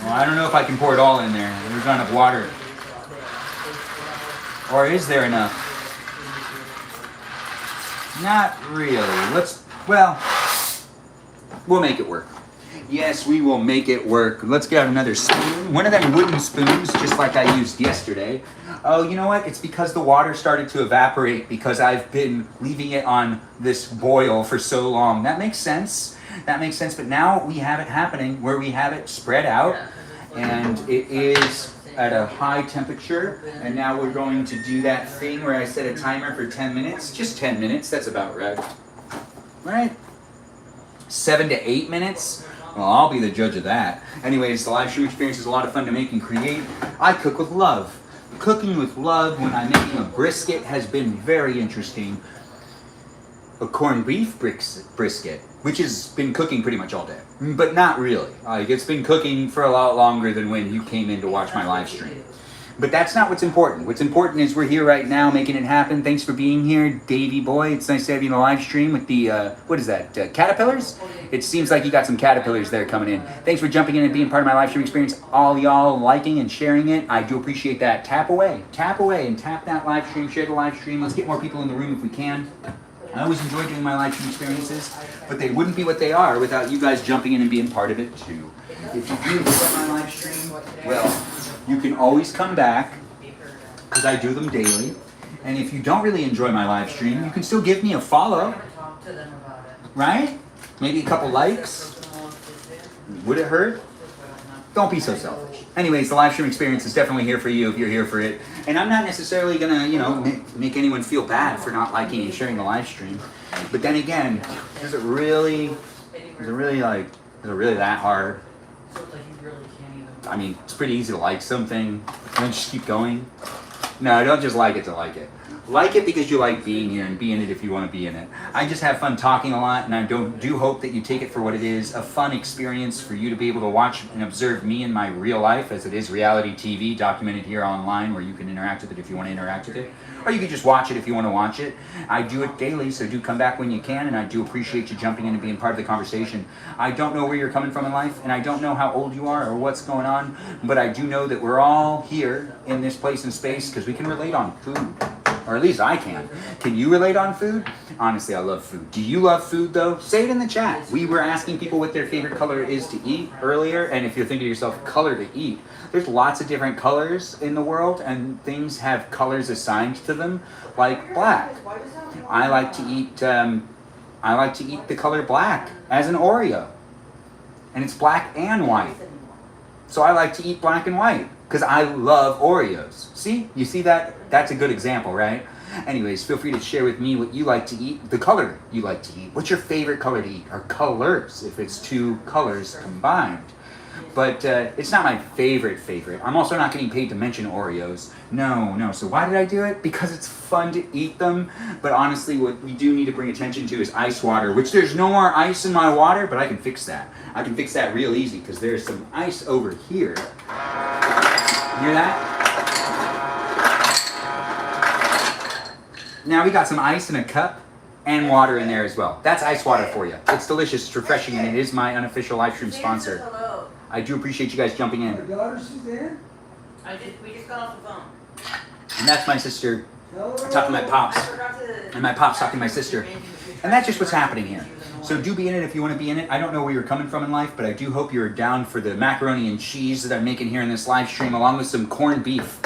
Well, I don't know if I can pour it all in there. There's not enough water. Or is there enough? Not really. We'll make it work. Yes, we will make it work. Let's get out another spoon. One of them wooden spoons, just like I used yesterday. Oh, you know what? It's because the water started to evaporate because I've been leaving it on this boil for so long. That makes sense. That makes sense. But now we have it happening where we have it spread out and it is at a high temperature. And now we're going to do that thing where I set a timer for 10 minutes. Just 10 minutes. That's about right. Right? 7 to 8 minutes. Well, I'll be the judge of that. Anyways, the live stream experience is a lot of fun to make and create. I cook with love. Cooking with love when I'm making a brisket has been very interesting. A corned beef brisket, which has been cooking pretty much all day. But not really. Like, it's been cooking for a lot longer than when you came in to watch my live stream. But that's not what's important. What's important is we're here right now making it happen. Thanks for being here, Davey boy. It's nice to have you in the live stream with the, what is that, caterpillars? It seems like you got some caterpillars there coming in. Thanks for jumping in and being part of my live stream experience. All y'all liking and sharing it. I do appreciate that. Tap away and tap that live stream, share the live stream. Let's get more people in the room if we can. I always enjoy doing my live stream experiences, but they wouldn't be what they are without you guys jumping in and being part of it too. If you do enjoy my live stream, well, you can always come back, because I do them daily. And if you don't really enjoy my live stream, you can still give me a follow. Right? Maybe a couple likes. Would it hurt? Don't be so selfish. Anyways, the live stream experience is definitely here for you if you're here for it. And I'm not necessarily gonna, make anyone feel bad for not liking and sharing the live stream. But then again, is it really that hard? I mean, it's pretty easy to like something and then just keep going. No, don't just like it to like it. Like it because you like being here and be in it if you want to be in it. I just have fun talking a lot, and I do hope that you take it for what it is, a fun experience for you to be able to watch and observe me in my real life, as it is reality TV documented here online where you can interact with it if you want to interact with it. Or you can just watch it if you want to watch it. I do it daily, so do come back when you can, and I do appreciate you jumping in and being part of the conversation. I don't know where you're coming from in life, and I don't know how old you are or what's going on, but I do know that we're all here in this place and space because we can relate on food. Or at least I can. Can you relate on food? Honestly, I love food. Do you love food though? Say it in the chat. We were asking people what their favorite color is to eat earlier, and if you're thinking to yourself, color to eat, there's lots of different colors in the world, and things have colors assigned to them, like black. I like to eat the color black as an Oreo, and it's black and white. So I like to eat black and white because I love Oreos. See? You see that? That's a good example, right? Anyways, feel free to share with me what you like to eat, the color you like to eat. What's your favorite color to eat? Or colors, if it's two colors combined. But it's not my favorite. I'm also not getting paid to mention Oreos. No. So why did I do it? Because it's fun to eat them. But honestly, what we do need to bring attention to is ice water, which there's no more ice in my water, but I can fix that. I can fix that real easy because there's some ice over here. Hear that? Now we got some ice in a cup and water in there as well. That's ice water for you. It's delicious, it's refreshing, and it is my unofficial live stream sponsor. I do appreciate you guys jumping in. We just got off the phone. And that's my sister talking to my pops. And my pops talking to my sister. And that's just what's happening here. So do be in it if you want to be in it. I don't know where you're coming from in life, but I do hope you're down for the macaroni and cheese that I'm making here in this live stream, along with some corned beef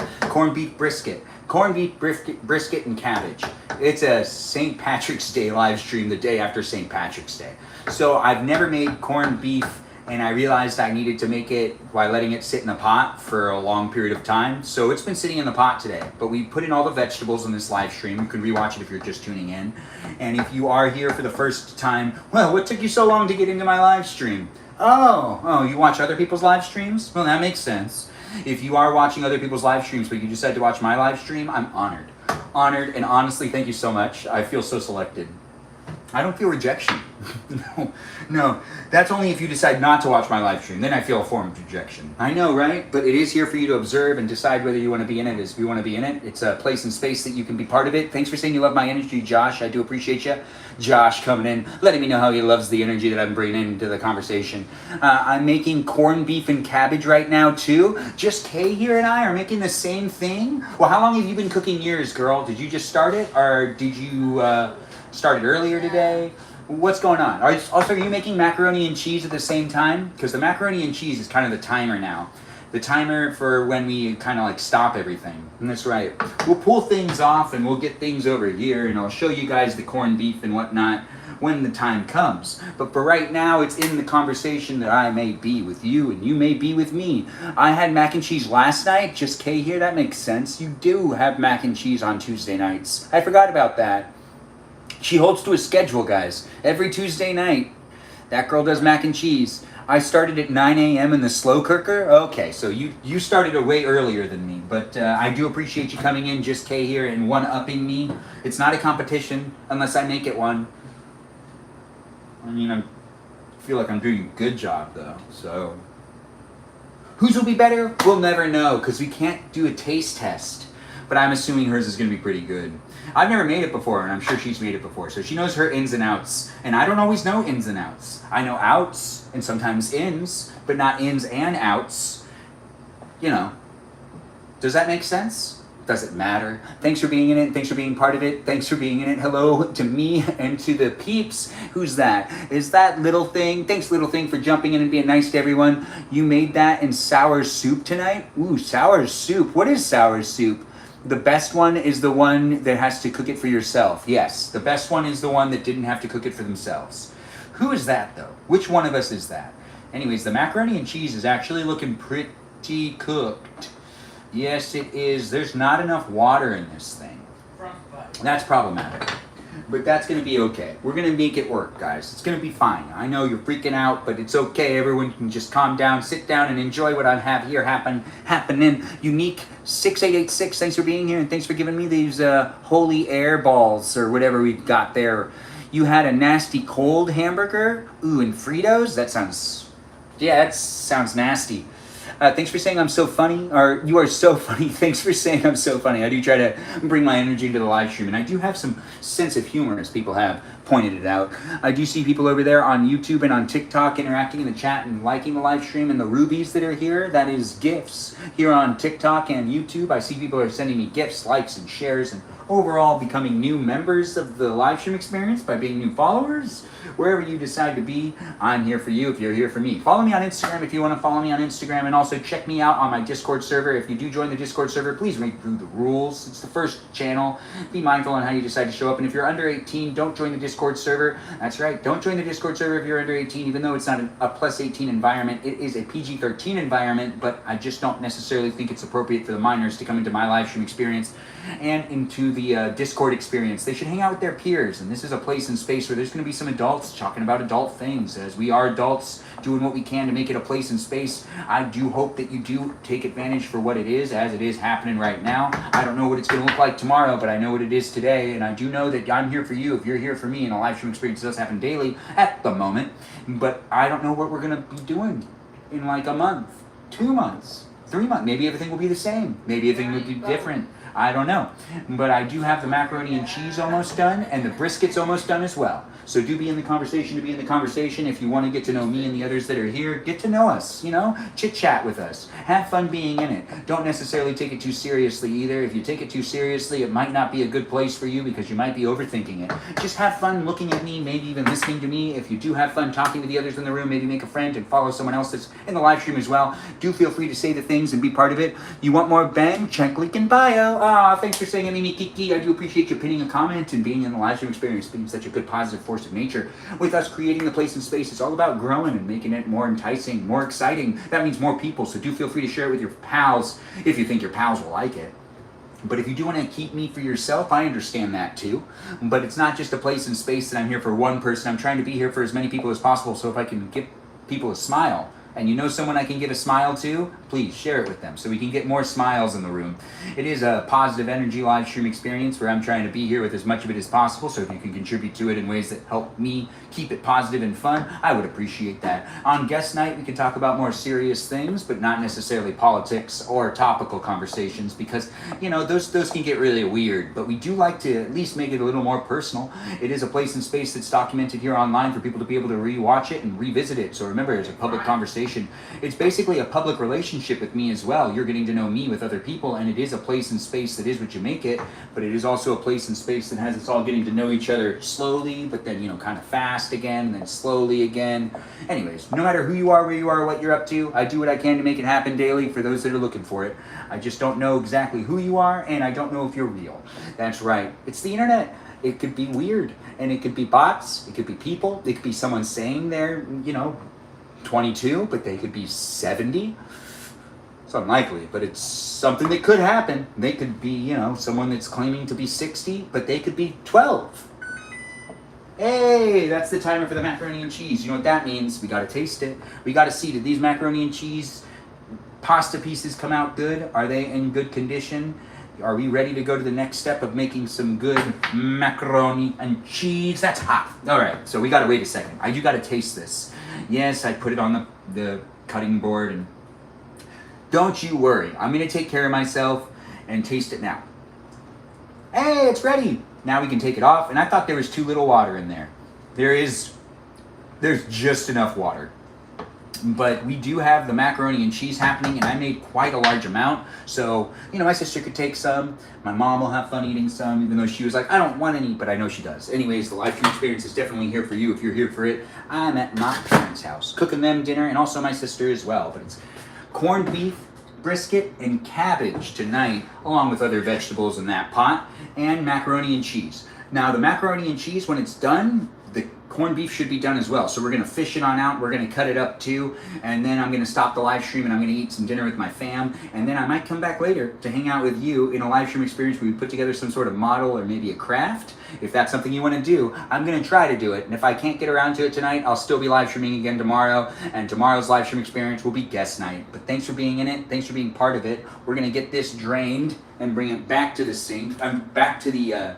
brisket. Corned beef brisket and cabbage. It's a St. Patrick's Day live stream the day after St. Patrick's Day. So I've never made corned beef, and I realized I needed to make it by letting it sit in the pot for a long period of time. So it's been sitting in the pot today, but we put in all the vegetables in this live stream. You can rewatch it if you're just tuning in. And if you are here for the first time, well, what took you so long to get into my live stream? Oh, you watch other people's live streams? Well, that makes sense. If you are watching other people's live streams, but you decide to watch my live stream, I'm honored. Honored, and honestly, thank you so much. I feel so selected. I don't feel rejection. No. That's only if you decide not to watch my live stream. Then I feel a form of rejection. I know, right? But it is here for you to observe and decide whether you want to be in it. If you want to be in it, it's a place and space that you can be part of it. Thanks for saying you love my energy, Josh. I do appreciate you. Josh coming in, letting me know how he loves the energy that I'm bringing into the conversation. I'm making corned beef and cabbage right now, too. Just Kay here and I are making the same thing. Well, how long have you been cooking yours, girl? Did you just start it? Or did you start it earlier today? What's going on? Are you making macaroni and cheese at the same time? Because the macaroni and cheese is kind of the timer now. The timer for when we kind of like stop everything. And that's right. We'll pull things off and we'll get things over here, and I'll show you guys the corned beef and whatnot when the time comes. But for right now, it's in the conversation that I may be with you and you may be with me. I had mac and cheese last night. Just Kay here. That makes sense. You do have mac and cheese on Tuesday nights. I forgot about that. She holds to a schedule, guys. Every Tuesday night, that girl does mac and cheese. I started at 9 a.m. in the slow cooker. Okay, so you started a way earlier than me. But I do appreciate you coming in, Just Kay here, and one-upping me. It's not a competition unless I make it one. I mean, I feel like I'm doing a good job, though. So, whose will be better? We'll never know, because we can't do a taste test. But I'm assuming hers is going to be pretty good. I've never made it before, and I'm sure she's made it before, so she knows her ins and outs. And I don't always know ins and outs. I know outs, and sometimes ins, but not ins and outs. You know. Does that make sense? Does it matter? Thanks for being in it. Thanks for being part of it. Thanks for being in it. Hello to me and to the peeps. Who's that? Is that Little Thing? Thanks, Little Thing, for jumping in and being nice to everyone. You made that in sour soup tonight? Ooh, sour soup. What is sour soup? The best one is the one that has to cook it for yourself. Yes, the best one is the one that didn't have to cook it for themselves. Who is that, though? Which one of us is that? Anyways, the macaroni and cheese is actually looking pretty cooked. Yes, it is. There's not enough water in this thing. That's problematic. But that's going to be okay. We're going to make it work, guys. It's going to be fine. I know you're freaking out, but it's okay. Everyone can just calm down, sit down, and enjoy what I have here happening. Unique 6886, thanks for being here, and thanks for giving me these holy air balls, or whatever we've got there. You had a nasty cold hamburger? Ooh, and Fritos? That sounds nasty. Thanks for saying I'm so funny, or you are so funny. Thanks for saying I'm so funny. I do try to bring my energy into the live stream, and I do have some sense of humor, as people have pointed it out. I do see people over there on YouTube and on TikTok interacting in the chat and liking the live stream, and the rubies that are here, that is gifts here on TikTok and YouTube. I see people are sending me gifts, likes, and shares, and overall becoming new members of the live stream experience by being new followers. Wherever you decide to be, I'm here for you if you're here for me. Follow me on Instagram if you want to follow me on Instagram, and also check me out on my Discord server. If you do join the Discord server, please read through the rules. It's the first channel. Be mindful on how you decide to show up, and if you're under 18, don't join the Discord server. That's right, don't join the Discord server if you're under 18, even though it's not a plus 18 environment. It is a PG-13 environment, but I just don't necessarily think it's appropriate for the minors to come into my live stream experience and into the Discord experience. They should hang out with their peers, and this is a place and space where there's going to be some adults talking about adult things. As we are adults doing what we can to make it a place and space, I do hope that you do take advantage for what it is, as it is happening right now. I don't know what it's going to look like tomorrow, but I know what it is today, and I do know that I'm here for you if you're here for me, and a live stream experience does happen daily at the moment, but I don't know what we're going to be doing in like a month, 2 months, 3 months. Maybe everything will be the same. Maybe everything will be different. I don't know. But I do have the macaroni and cheese almost done, and the brisket's almost done as well. So do be in the conversation to be in the conversation. If you want to get to know me and the others that are here, get to know us, you know? Chit-chat with us. Have fun being in it. Don't necessarily take it too seriously either. If you take it too seriously, it might not be a good place for you because you might be overthinking it. Just have fun looking at me, maybe even listening to me. If you do have fun talking to the others in the room, maybe make a friend and follow someone else that's in the live stream as well. Do feel free to say the things and be part of it. You want more bang? Check link in bio. Thanks for saying Mimi Kiki. I do appreciate you pinning a comment and being in the live stream experience, being such a good positive force of nature. With us creating the place and space, it's all about growing and making it more enticing, more exciting. That means more people, so do feel free to share it with your pals if you think your pals will like it. But if you do want to keep me for yourself, I understand that too. But it's not just a place and space that I'm here for one person. I'm trying to be here for as many people as possible, so if I can give people a smile, and you know someone I can give a smile to, please share it with them so we can get more smiles in the room. It is a positive energy live stream experience where I'm trying to be here with as much of it as possible, so if you can contribute to it in ways that help me keep it positive and fun, I would appreciate that. On guest night, we can talk about more serious things, but not necessarily politics or topical conversations because, you know, those can get really weird, but we do like to at least make it a little more personal. It is a place and space that's documented here online for people to be able to rewatch it and revisit it. So remember, it's a public conversation. It's basically a public relationship with me as well. You're getting to know me with other people, and it is a place and space that is what you make it, but it is also a place and space that has us all getting to know each other slowly, but then, you know, kind of fast again, and then slowly again. Anyways, no matter who you are, where you are, what you're up to, I do what I can to make it happen daily for those that are looking for it. I just don't know exactly who you are, and I don't know if you're real. That's right. It's the internet. It could be weird, and it could be bots, it could be people, it could be someone saying they're, you know, 22, but they could be 70. It's unlikely, but it's something that could happen. They could be, you know, someone that's claiming to be 60, but they could be 12. Hey, that's the timer for the macaroni and cheese. You know what that means? We gotta taste it. We gotta see, did these macaroni and cheese pasta pieces come out good? Are they in good condition? Are we ready to go to the next step of making some good macaroni and cheese? That's hot. All right, so we gotta wait a second. I do gotta taste this. Yes, I put it on the cutting board, and don't you worry. I'm gonna take care of myself and taste it now. Hey, it's ready. Now we can take it off, and I thought there was too little water in there. There's just enough water. But we do have the macaroni and cheese happening, and I made quite a large amount. So, you know, my sister could take some. My mom will have fun eating some, even though she was like, I don't want any, but I know she does. Anyways, the live stream experience is definitely here for you if you're here for it. I'm at my parents' house, cooking them dinner, and also my sister as well. But it's corned beef, brisket, and cabbage tonight, along with other vegetables in that pot, and macaroni and cheese. Now, the macaroni and cheese, when it's done, the corned beef should be done as well. So we're going to fish it on out. We're going to cut it up too. And then I'm going to stop the live stream and I'm going to eat some dinner with my fam. And then I might come back later to hang out with you in a live stream experience where we put together some sort of model or maybe a craft. If that's something you want to do, I'm going to try to do it. And if I can't get around to it tonight, I'll still be live streaming again tomorrow. And tomorrow's live stream experience will be guest night. But thanks for being in it. Thanks for being part of it. We're going to get this drained and bring it back to the sink. Back to the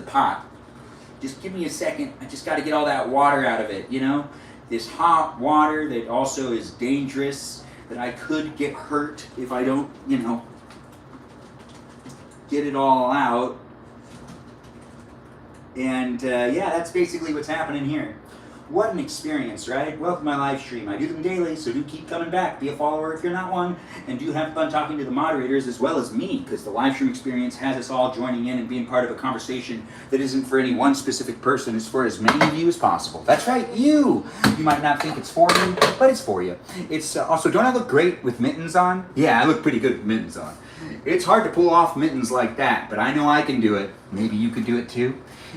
pot. Just give me a second. I just got to get all that water out of it, you know? This hot water that also is dangerous, that I could get hurt if I don't, you know, get it all out. And yeah, that's basically what's happening here. What an experience, right? Welcome to my live stream. I do them daily, so do keep coming back. Be a follower if you're not one, and do have fun talking to the moderators as well as me, because the live stream experience has us all joining in and being part of a conversation that isn't for any one specific person. It's for as many of you as possible. That's right, you! You might not think it's for you, but it's for you. It's also, don't I look great with mittens on? Yeah, I look pretty good with mittens on. It's hard to pull off mittens like that, but I know I can do it. Maybe you could do it too.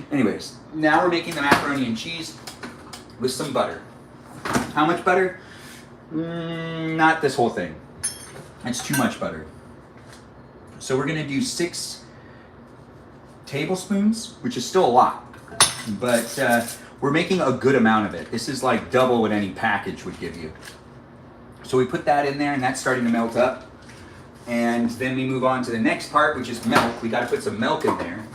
Anyways, now we're making the macaroni and cheese with some butter. How much butter? Not this whole thing. It's too much butter. So we're gonna do 6 tablespoons, which is still a lot, but we're making a good amount of it. This is like double what any package would give you. So we put that in there, and that's starting to melt up. And then we move on to the next part, which is milk. We gotta put some milk in there.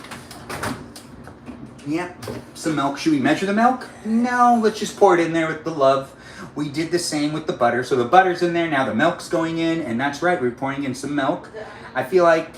Yep, some milk. Should we measure the milk? No, let's just pour it in there with the love. We did the same with the butter. So the butter's in there, now the milk's going in, and that's right, we're pouring in some milk. I feel like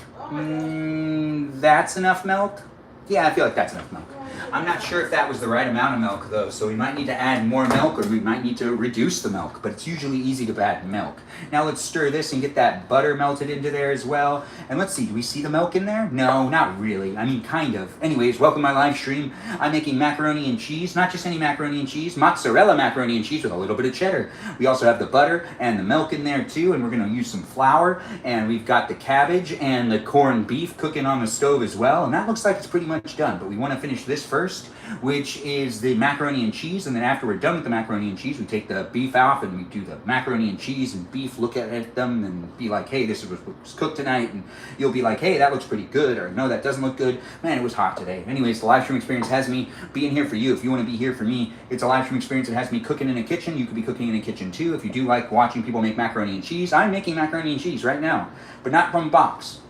that's enough milk. Yeah, I feel like that's enough milk. I'm not sure if that was the right amount of milk though, so we might need to add more milk, or we might need to reduce the milk, but it's usually easy to add milk. Now let's stir this and get that butter melted into there as well. And let's see, do we see the milk in there? No, not really. I mean, kind of. Anyways, welcome to my live stream. I'm making macaroni and cheese, not just any macaroni and cheese, mozzarella macaroni and cheese with a little bit of cheddar. We also have the butter and the milk in there too, and we're gonna use some flour, and we've got the cabbage and the corned beef cooking on the stove as well, and that looks like it's pretty much done, but we wanna finish this first, which is the macaroni and cheese, and then after we're done with the macaroni and cheese, we take the beef off and we do the macaroni and cheese and beef, look at them and be like, hey, this is what was cooked tonight, and you'll be like, hey, that looks pretty good, or no, that doesn't look good, man, it was hot today. Anyways, the live stream experience has me being here for you. If you want to be here for me, it's a live stream experience that has me cooking in a kitchen. You could be cooking in a kitchen too. If you do like watching people make macaroni and cheese, I'm making macaroni and cheese right now, but not from a box.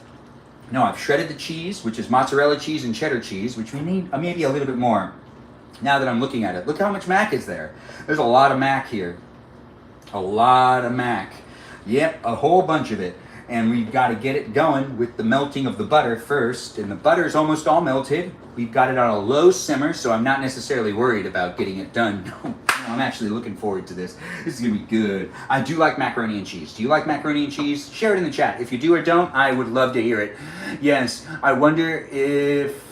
No, I've shredded the cheese, which is mozzarella cheese and cheddar cheese, which we need maybe a little bit more now that I'm looking at it. Look how much mac is there. There's a lot of mac here. A lot of mac. Yep, a whole bunch of it. And we've got to get it going with the melting of the butter first. And the butter's almost all melted. We've got it on a low simmer, so I'm not necessarily worried about getting it done. No, I'm actually looking forward to this. This is going to be good. I do like macaroni and cheese. Do you like macaroni and cheese? Share it in the chat. If you do or don't, I would love to hear it. Yes, I wonder if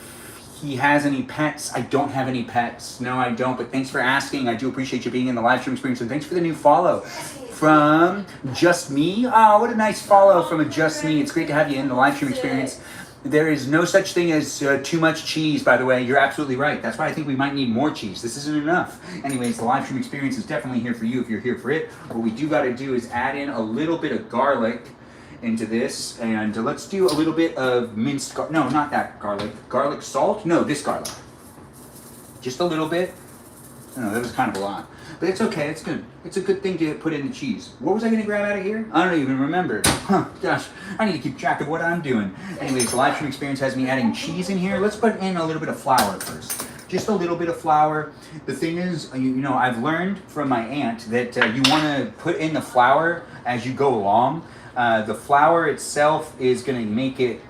he has any pets. I don't have any pets. No, I don't. But thanks for asking. I do appreciate you being in the live stream experience. And thanks for the new follow from Just Me. Oh, what a nice follow from a Just Me. It's great to have you in the live stream experience. There is no such thing as too much cheese, by the way. You're absolutely right. That's why I think we might need more cheese. This isn't enough. Anyways, the live stream experience is definitely here for you if you're here for it. What we do got to do is add in a little bit of garlic into this, and let's do a little bit of minced garlic. No, not that garlic. Garlic salt? No, this garlic. Just a little bit. No, that was kind of a lot. But it's okay, it's good. It's a good thing to put in the cheese. What was I going to grab out of here? I don't even remember. Gosh, I need to keep track of what I'm doing. Anyways, the live stream experience has me adding cheese in here. Let's put in a little bit of flour first. Just a little bit of flour. The thing is, you know, I've learned from my aunt that you want to put in the flour as you go along. The flour itself is going to make it,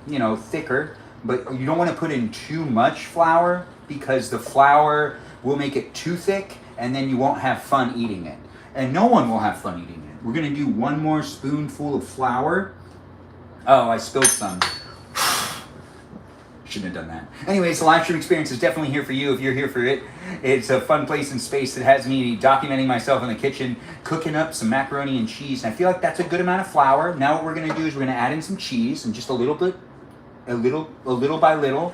you know, thicker, but you don't want to put in too much flour because the flour will make it too thick, and then you won't have fun eating it. And no one will have fun eating it. We're going to do one more spoonful of flour. Oh, I spilled some. Shouldn't have done that. Anyways, the live stream experience is definitely here for you if you're here for it. It's a fun place and space that has me documenting myself in the kitchen, cooking up some macaroni and cheese. And I feel like that's a good amount of flour. Now what we're going to do is we're going to add in some cheese, and just a little bit, a little by little,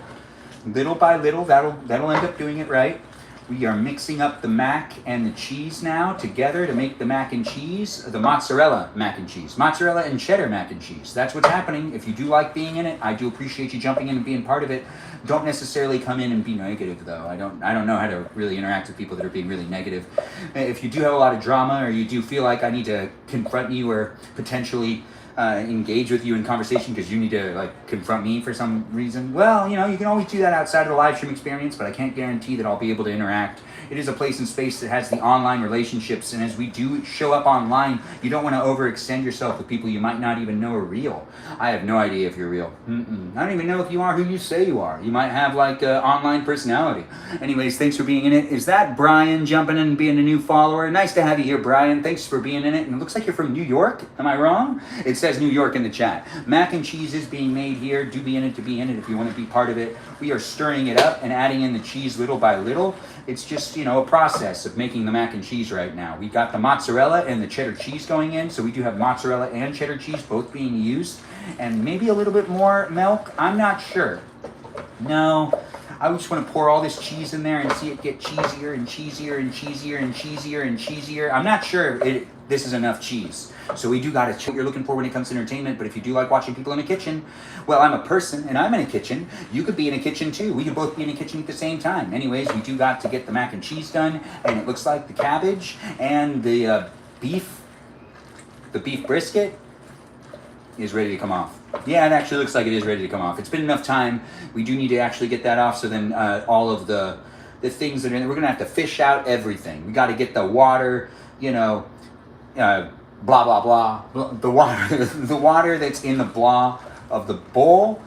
that'll end up doing it right. We are mixing up the mac and the cheese now together to make the mac and cheese, the mozzarella mac and cheese. Mozzarella and cheddar mac and cheese. That's what's happening. If you do like being in it, I do appreciate you jumping in and being part of it. Don't necessarily come in and be negative though. I don't know how to really interact with people that are being really negative. If you do have a lot of drama, or you do feel like I need to confront you or potentially engage with you in conversation because you need to like confront me for some reason, well, you know, you can always do that outside of the live stream experience, but I can't guarantee that I'll be able to interact. It is a place and space that has the online relationships, and as we do show up online, you don't want to overextend yourself with people you might not even know are real. I have no idea if you're real. I don't even know if you are who you say you are. You might have like an online personality. Anyways, thanks for being in it. Is that Brian jumping in and being a new follower? Nice to have you here, Brian. Thanks for being in it. And it looks like you're from New York. Am I wrong? It says New York in the chat. Mac and cheese is being made here. Do be in it to be in it if you want to be part of it. We are stirring it up and adding in the cheese little by little. It's just, you know, a process of making the mac and cheese right now. We got the mozzarella and the cheddar cheese going in, so we do have mozzarella and cheddar cheese both being used, and maybe a little bit more milk. I'm not sure. No, I just want to pour all this cheese in there and see it get cheesier and cheesier and cheesier and cheesier and cheesier. I'm not sure this is enough cheese. So we do got to check what you're looking for when it comes to entertainment. But if you do like watching people in a kitchen, well, I'm a person and I'm in a kitchen. You could be in a kitchen too. We can both be in a kitchen at the same time. Anyways, we do got to get the mac and cheese done, and it looks like the cabbage and the beef brisket is ready to come off. Yeah, it actually looks like it is ready to come off. It's been enough time. We do need to actually get that off, so then all of the things that are in there, we're gonna have to fish out everything. We got to get the water, you know, blah blah blah, the water that's in the blah of the bowl.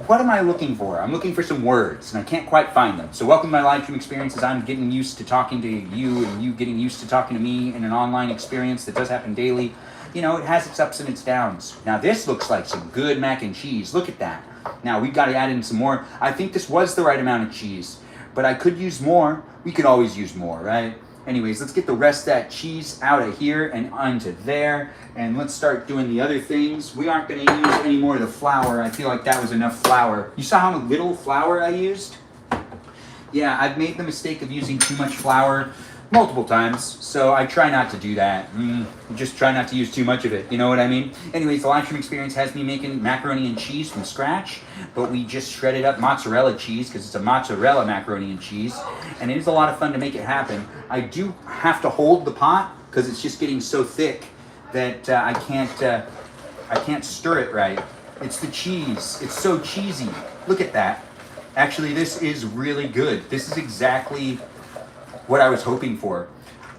What am I looking for? I'm looking for some words, and I can't quite find them. So welcome to my live stream experiences. I'm getting used to talking to you, and you getting used to talking to me in an online experience that does happen daily. You know, it has its ups and its downs. Now this looks like some good mac and cheese. Look at that. Now we've got to add in some more. I think this was the right amount of cheese, but I could use more. We could always use more, right? Anyways, let's get the rest of that cheese out of here and onto there, and let's start doing the other things. We aren't going to use any more of the flour. I feel like that was enough flour. You saw how little flour I used? Yeah, I've made the mistake of using too much flour multiple times, so I try not to do that. Just try not to use too much of it, you know what I mean? Anyways, the live stream experience has me making macaroni and cheese from scratch, but we just shredded up mozzarella cheese because it's a mozzarella macaroni and cheese, and it is a lot of fun to make it happen. I do have to hold the pot because it's just getting so thick that I can't stir it right. It's the cheese. It's so cheesy. Look at that. Actually, this is really good. This is exactly what I was hoping for.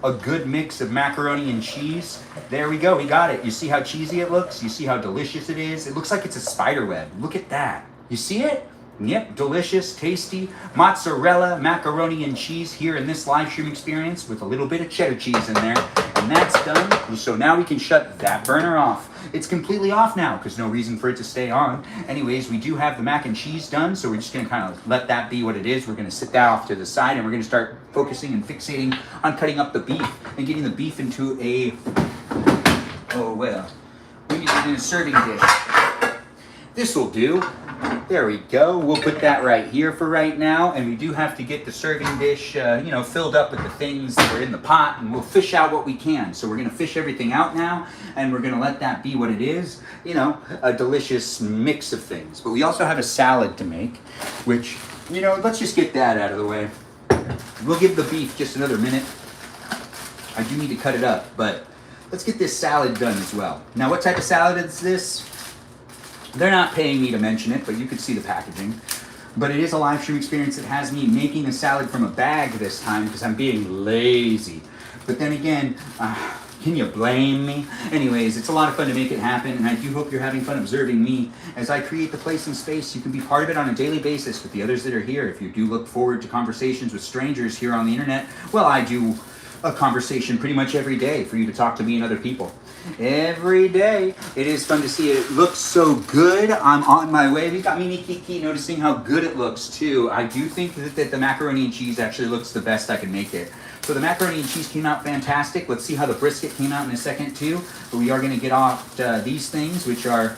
A good mix of macaroni and cheese. There we go, we got it. You see how cheesy it looks? You see how delicious it is? It looks like it's a spider web. Look at that. You see it? Yep, delicious, tasty mozzarella, macaroni and cheese here in this live stream experience with a little bit of cheddar cheese in there. And that's done. So now we can shut that burner off. It's completely off now because no reason for it to stay on. Anyways, we do have the mac and cheese done, so we're just going to kind of let that be what it is. We're going to sit that off to the side, and we're going to start focusing and fixating on cutting up the beef and getting the beef into we need it in a serving dish. This will do. There we go. We'll put that right here for right now, and we do have to get the serving dish, filled up with the things that are in the pot, and we'll fish out what we can. So we're going to fish everything out now, and we're going to let that be what it is, a delicious mix of things. But we also have a salad to make, which, let's just get that out of the way. We'll give the beef just another minute. I do need to cut it up, but let's get this salad done as well. Now, what type of salad is this? They're not paying me to mention it, but you can see the packaging. But it is a live stream experience that has me making a salad from a bag this time because I'm being lazy. But then again, can you blame me? Anyways, it's a lot of fun to make it happen, and I do hope you're having fun observing me as I create the place and space. You can be part of it on a daily basis with the others that are here. If you do look forward to conversations with strangers here on the internet, well, I do a conversation pretty much every day for you to talk to me and other people. Every day. It is fun to see it. It looks so good. I'm on my way. We got Mini Kiki noticing how good it looks too. I do think that the macaroni and cheese actually looks the best I can make it. So the macaroni and cheese came out fantastic. Let's see how the brisket came out in a second too. But we are going to get off these things, which are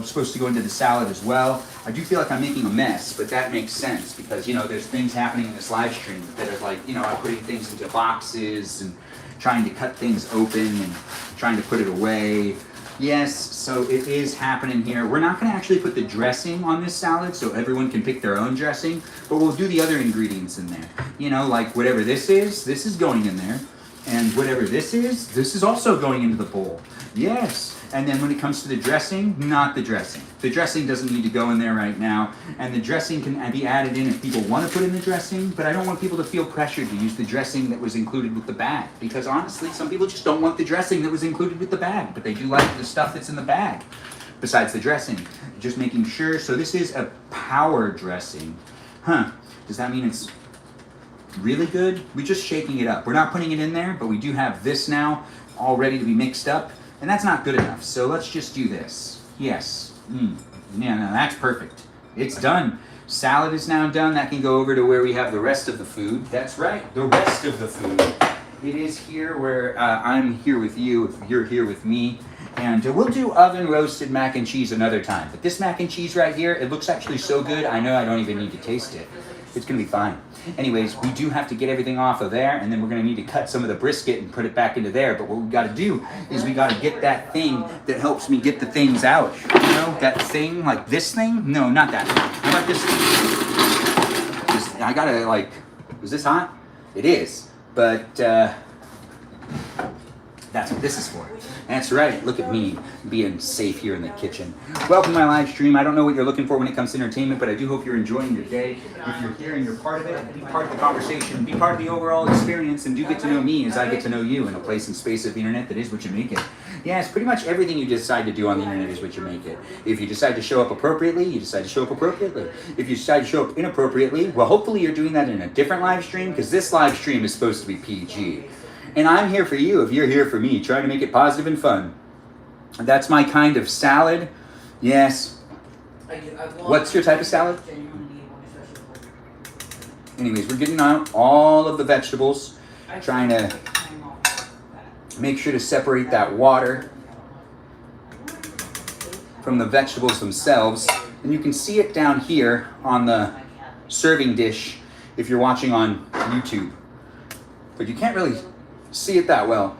supposed to go into the salad as well. I do feel like I'm making a mess, but that makes sense because, there's things happening in this live stream that are like, I'm putting things into boxes and trying to cut things open and trying to put it away. Yes, so it is happening here. We're not going to actually put the dressing on this salad so everyone can pick their own dressing, but we'll do the other ingredients in there. Like whatever this is going in there. And whatever this is also going into the bowl. Yes. And then when it comes to the dressing, not the dressing. The dressing doesn't need to go in there right now. And the dressing can be added in if people want to put in the dressing, but I don't want people to feel pressured to use the dressing that was included with the bag. Because honestly, some people just don't want the dressing that was included with the bag, but they do like the stuff that's in the bag besides the dressing. Just making sure. So this is a power dressing. Does that mean it's really good? We're just shaking it up. We're not putting it in there, but we do have this now all ready to be mixed up. And that's not good enough, so let's just do this. Yes. Yeah, no, that's perfect. It's done. Salad is now done. That can go over to where we have the rest of the food. That's right, the rest of the food. It is here where I'm here with you, if you're here with me. And we'll do oven roasted mac and cheese another time. But this mac and cheese right here, it looks actually so good, I know I don't even need to taste it. It's gonna be fine. Anyways, we do have to get everything off of there, and then we're gonna need to cut some of the brisket and put it back into there. But what we gotta do is we gotta get that thing that helps me get the things out. You know, that thing, like this thing? No, not that thing. How about this thing? I gotta, like, is this hot? It is, but that's what this is for. That's right, look at me being safe here in the kitchen. Welcome to my live stream. I don't know what you're looking for when it comes to entertainment, but I do hope you're enjoying your day. If you're here and you're part of it, be part of the conversation, be part of the overall experience, and do get to know me as I get to know you in a place and space of the internet that is what you make it. Yes, pretty much everything you decide to do on the internet is what you make it. If you decide to show up appropriately, you decide to show up appropriately. If you decide to show up inappropriately, well, hopefully you're doing that in a different live stream, because this live stream is supposed to be PG. And I'm here for you if you're here for me, trying to make it positive and fun. That's my kind of salad. Yes. What's your type of salad? Anyways, we're getting out all of the vegetables, trying to make sure to separate that water from the vegetables themselves. And you can see it down here on the serving dish if you're watching on YouTube. But you can't really see it that well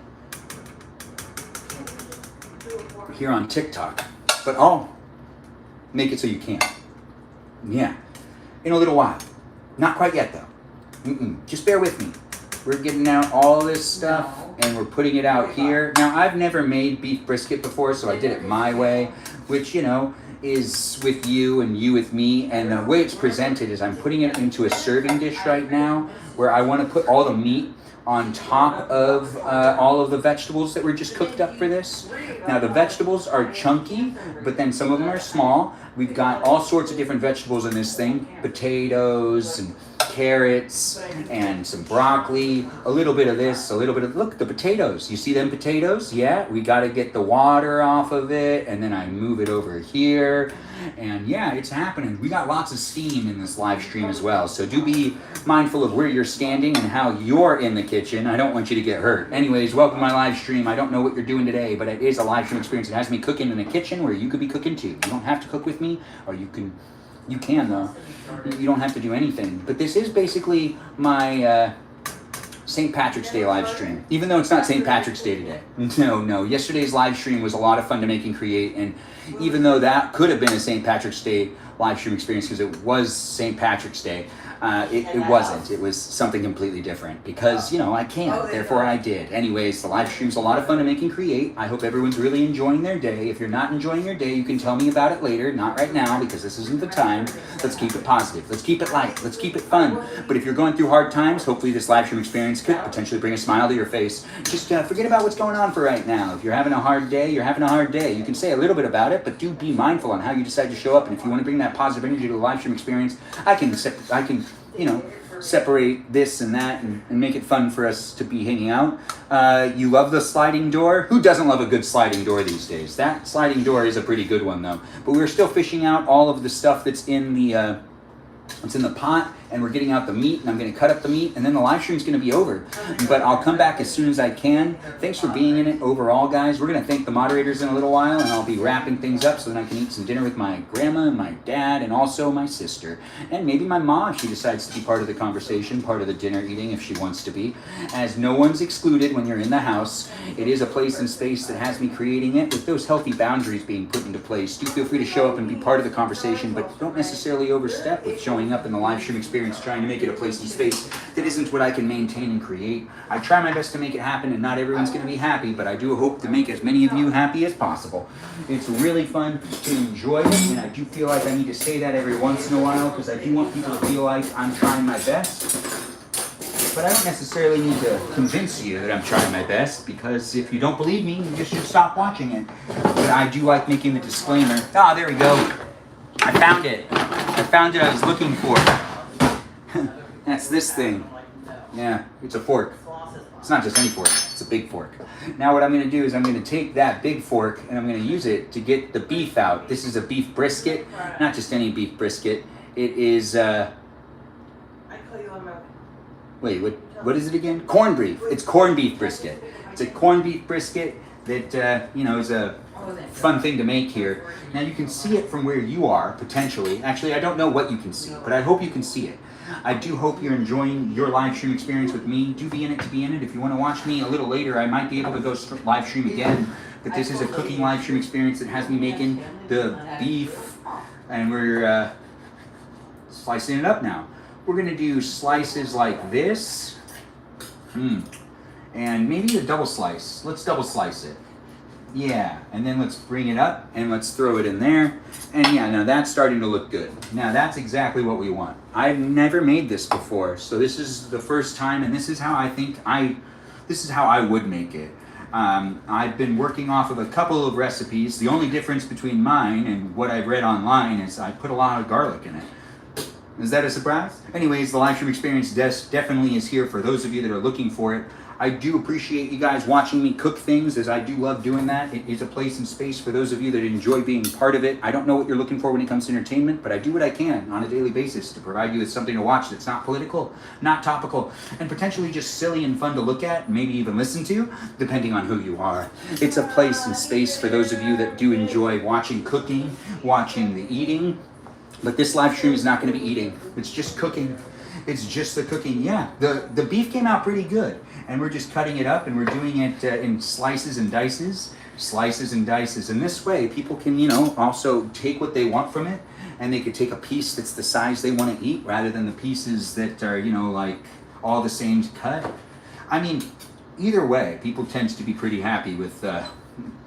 here on TikTok, but I'll make it so you can. Yeah, in a little while. Not quite yet though. Just bear with me. We're getting out all this stuff and we're putting it out here. Now, I've never made beef brisket before, so I did it my way, which, you know, is with you and you with me. And the way it's presented is I'm putting it into a serving dish right now where I want to put all the meat on top of all of the vegetables that were just cooked up for this. Now the vegetables are chunky, but then some of them are small. We've got all sorts of different vegetables in this thing. Potatoes and carrots and some broccoli, a little bit of this, a little bit of, look, the potatoes. You see them potatoes? Yeah, we got to get the water off of it, and then I move it over here. And yeah, it's happening. We got lots of steam in this live stream as well. So do be mindful of where you're standing and how you're in the kitchen. I don't want you to get hurt. Anyways, welcome to my live stream. I don't know what you're doing today, but it is a live stream experience. It has me cooking in a kitchen where you could be cooking too. You don't have to cook with me, or you can though. You don't have to do anything. But this is basically my St. Patrick's Day live stream, even though it's not St. Patrick's Day today. No. Yesterday's live stream was a lot of fun to make and create, and even though that could have been a St. Patrick's Day live stream experience because it was St. Patrick's Day, it wasn't. It was something completely different because, you know, I can't, therefore I did. Anyways, the live stream's a lot of fun to make and create. I hope everyone's really enjoying their day. If you're not enjoying your day, you can tell me about it later, not right now because this isn't the time. Let's keep it positive. Let's keep it light. Let's keep it fun. But if you're going through hard times, hopefully this live stream experience could potentially bring a smile to your face. Just forget about what's going on for right now. If you're having a hard day, you're having a hard day. You can say a little bit about it, but do be mindful on how you decide to show up. And if you want to bring that positive energy to the live stream experience, I can, you know, separate this and that and make it fun for us to be hanging out. You love the sliding door? Who doesn't love a good sliding door these days? That sliding door is a pretty good one though. But we're still fishing out all of the stuff that's in the pot, and we're getting out the meat, and I'm going to cut up the meat, and then the live stream's going to be over. But I'll come back as soon as I can. Thanks for being in it overall, guys. We're going to thank the moderators in a little while, and I'll be wrapping things up so that I can eat some dinner with my grandma and my dad, and also my sister. And maybe my mom, if she decides to be part of the conversation, part of the dinner eating, if she wants to be. As no one's excluded when you're in the house. It is a place and space that has me creating it with those healthy boundaries being put into place. Do feel free to show up and be part of the conversation, but don't necessarily overstep with showing up in the live stream experience experience, trying to make it a place and space that isn't what I can maintain and create. I try my best to make it happen, and not everyone's going to be happy, but I do hope to make as many of you happy as possible. It's really fun to enjoy it, and I do feel like I need to say that every once in a while, because I do want people to feel like I'm trying my best. But I don't necessarily need to convince you that I'm trying my best, because if you don't believe me, you just should stop watching it. But I do like making the disclaimer. Ah, there we go. I found it. I found it I was looking for. That's this thing. Yeah, it's a fork. It's not just any fork, it's a big fork. Now what I'm going to do is I'm going to take that big fork and I'm going to use it to get the beef out. This is a beef brisket, not just any beef brisket. It is, wait, what is it again? Corned beef. It's corned beef brisket. It's a corned beef brisket that, is a fun thing to make here. Now you can see it from where you are, potentially. Actually, I don't know what you can see, but I hope you can see it. I do hope you're enjoying your live stream experience with me. Do be in it to be in it. If you want to watch me a little later, I might be able to go live stream again. But this is a cooking live stream experience that has me making the beef, and we're slicing it up now. We're going to do slices like this, and maybe a double slice. Let's double slice it. Yeah, and then let's bring it up and let's throw it in there. And yeah, now that's starting to look good. Now that's exactly what we want. I've never made this before, so this is the first time, and this is how I think this is how I would make it. I've been working off of a couple of recipes. The only difference between mine and what I've read online is I put a lot of garlic in it. Is that a surprise? Anyways, the live stream experience definitely is here for those of you that are looking for it. I do appreciate you guys watching me cook things, as I do love doing that. It is a place and space for those of you that enjoy being part of it. I don't know what you're looking for when it comes to entertainment, but I do what I can on a daily basis to provide you with something to watch that's not political, not topical, and potentially just silly and fun to look at, maybe even listen to, depending on who you are. It's a place and space for those of you that do enjoy watching cooking, watching the eating. But this live stream is not going to be eating. It's just cooking. It's just the cooking. Yeah, the beef came out pretty good. And we're just cutting it up, and we're doing it in slices and dices. Slices and dices. And this way, people can, also take what they want from it, and they could take a piece that's the size they want to eat, rather than the pieces that are, like all the same cut. I mean, either way, people tend to be pretty happy with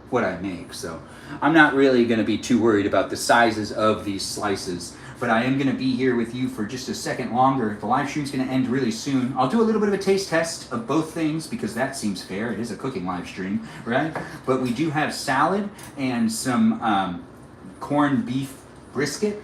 what I make. So I'm not really going to be too worried about the sizes of these slices. But I am going to be here with you for just a second longer. The live stream's going to end really soon. I'll do a little bit of a taste test of both things, because that seems fair. It is a cooking live stream, right? But we do have salad and some corned beef brisket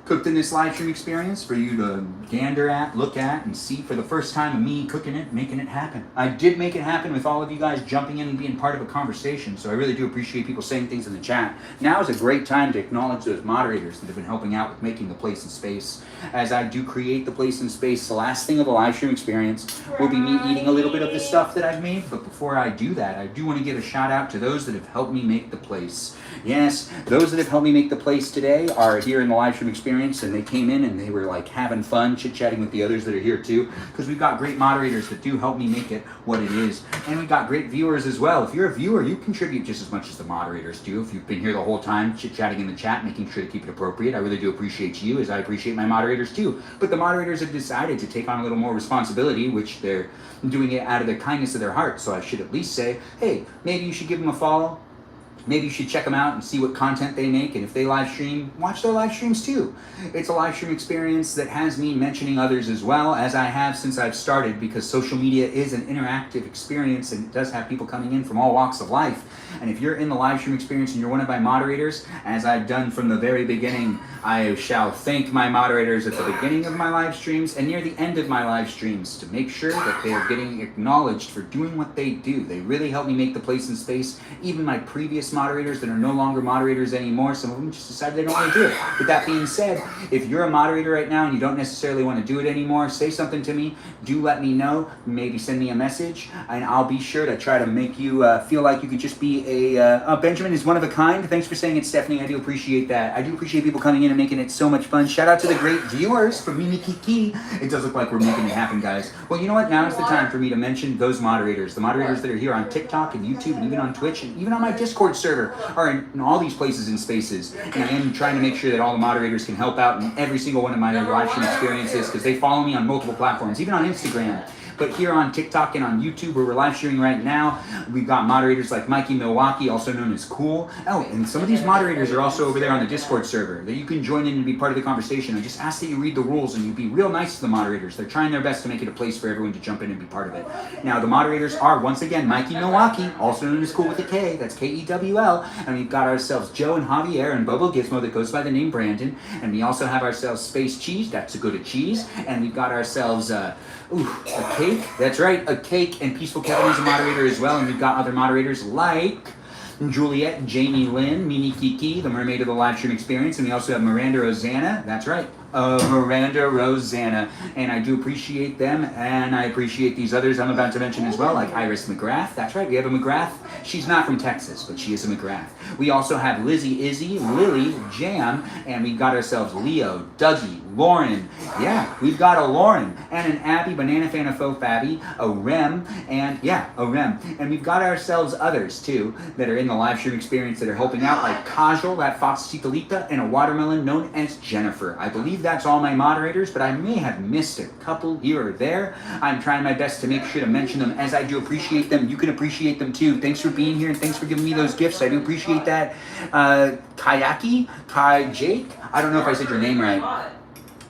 cooked in this live stream experience for you to gander at, look at, and see for the first time of me cooking it, making it happen. I did make it happen with all of you guys jumping in and being part of a conversation, so I really do appreciate people saying things in the chat. Now is a great time to acknowledge those moderators that have been helping out with making the place and space. As I do create the place and space, the last thing of the live stream experience will be me eating a little bit of the stuff that I've made, but before I do that, I do want to give a shout out to those that have helped me make the place. Yes, those that have helped me make the place today are here in the live stream experience, and they came in and they were like having fun chit-chatting with the others that are here too, because we've got great moderators that do help me make it what it is, and we've got great viewers as well. If you're a viewer, you contribute just as much as the moderators do. If you've been here the whole time chit-chatting in the chat, making sure to keep it appropriate, I really do appreciate you, as I appreciate my moderators too. But the moderators have decided to take on a little more responsibility, which they're doing it out of the kindness of their heart, so I should at least say, hey, maybe you should give them a follow. Maybe you should check them out and see what content they make, and if they live stream, watch their live streams too. It's a live stream experience that has me mentioning others as well, as I have since I've started, because social media is an interactive experience, and it does have people coming in from all walks of life. And if you're in the live stream experience and you're one of my moderators, as I've done from the very beginning, I shall thank my moderators at the beginning of my live streams and near the end of my live streams to make sure that they are getting acknowledged for doing what they do. They really help me make the place and space. Even my previous moderators that are no longer moderators anymore, some of them just decided they don't want to do it. With that being said, if you're a moderator right now and you don't necessarily want to do it anymore, say something to me. Do let me know. Maybe send me a message, and I'll be sure to try to make you feel like you could just be Benjamin is one of a kind. Thanks for saying it, Stephanie. I do appreciate that. I do appreciate people coming in and making it so much fun. Shout out to the great viewers from Mimi Kiki. It does look like we're making it happen, guys. Well, you know what? Now is the time for me to mention those moderators. The moderators that are here on TikTok and YouTube and even on Twitch and even on my Discord server, are in all these places and spaces. And I am trying to make sure that all the moderators can help out in every single one of my live stream experiences, because they follow me on multiple platforms, even on Instagram. But here on TikTok and on YouTube, where we're live streaming right now, we've got moderators like Mikey Milwaukee, also known as Cool. Oh, and some of these moderators are also over there on the Discord server that you can join in and be part of the conversation. I just ask that you read the rules and you be real nice to the moderators. They're trying their best to make it a place for everyone to jump in and be part of it. Now, the moderators are, once again, Mikey Milwaukee, also known as Cool with a K, that's Kewl, and we've got ourselves Joe and Javier and Bobo Gizmo that goes by the name Brandon, and we also have ourselves Space Cheese, that's a good of cheese, and we've got ourselves, a cake. That's right, a cake, and Peaceful Kevin is a moderator as well, and we've got other moderators like Juliet, Jamie Lynn, Mini Kiki, the mermaid of the live stream experience, and we also have Miranda Rosanna, that's right, Miranda Rosanna, and I do appreciate them, and I appreciate these others I'm about to mention as well, like Iris McGrath, that's right, we have a McGrath, she's not from Texas, but she is a McGrath. We also have Lizzie Izzy, Lily, Jam, and we've got ourselves Leo, Dougie, Lauren, yeah, we've got a Lauren, and an Abby, Banana Fan of Faux Fabby, a Rem, and yeah, a Rem, and we've got ourselves others too, that are in the live stream experience that are helping out, like Kajal, that Foxcitalita, and a watermelon known as Jennifer. I believe that's all my moderators, but I may have missed a couple here or there. I'm trying my best to make sure to mention them as I do appreciate them. You can appreciate them too. Thanks for being here and thanks for giving me those gifts. I do appreciate that. Kayaki, Kai Jake, I don't know if I said your name right.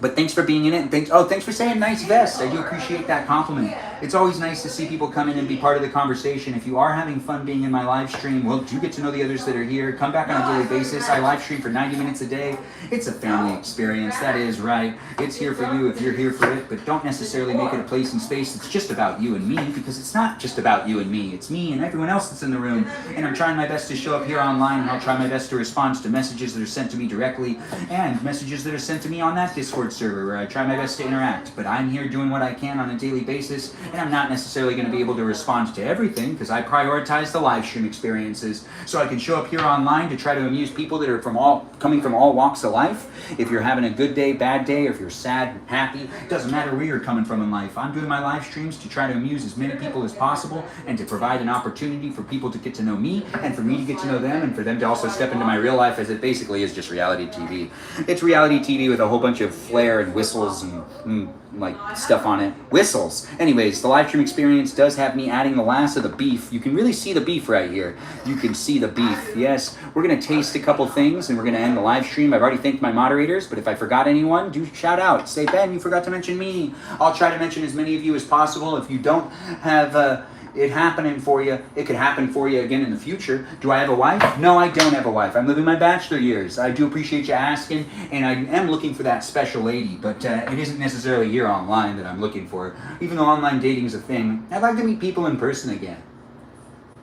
But thanks for being in it, and thanks for saying nice vest. I do appreciate that compliment. It's always nice to see people come in and be part of the conversation. If you are having fun being in my live stream, well, do get to know the others that are here. Come back on a daily basis. I live stream for 90 minutes a day. It's a family experience, that is right. It's here for you if you're here for it, but don't necessarily make it a place and space that's just about you and me, because it's not just about you and me. It's me and everyone else that's in the room, and I'm trying my best to show up here online, and I'll try my best to respond to messages that are sent to me directly and messages that are sent to me on that Discord server where I try my best to interact. But I'm here doing what I can on a daily basis, and I'm not necessarily going to be able to respond to everything because I prioritize the live stream experiences so I can show up here online to try to amuse people that are coming from all walks of life. If you're having a good day, bad day, or if you're sad, happy, it doesn't matter where you're coming from in life. I'm doing my live streams to try to amuse as many people as possible and to provide an opportunity for people to get to know me and for me to get to know them and for them to also step into my real life, as it basically is just reality TV. It's reality TV with a whole bunch of flair and whistles and like stuff on it. Whistles. Anyways, the live stream experience does have me adding the last of the beef. You can really see the beef right here. You can see the beef. Yes, we're going to taste a couple things and we're going to end the live stream. I've already thanked my moderators, but if I forgot anyone, do shout out. Say, Ben, you forgot to mention me. I'll try to mention as many of you as possible. If you don't have it happening for you, it could happen for you again in the future. Do I have a wife? No, I don't have a wife. I'm living my bachelor years. I do appreciate you asking, and I am looking for that special lady, but it isn't necessarily here online that I'm looking for. Even though online dating is a thing, I'd like to meet people in person again.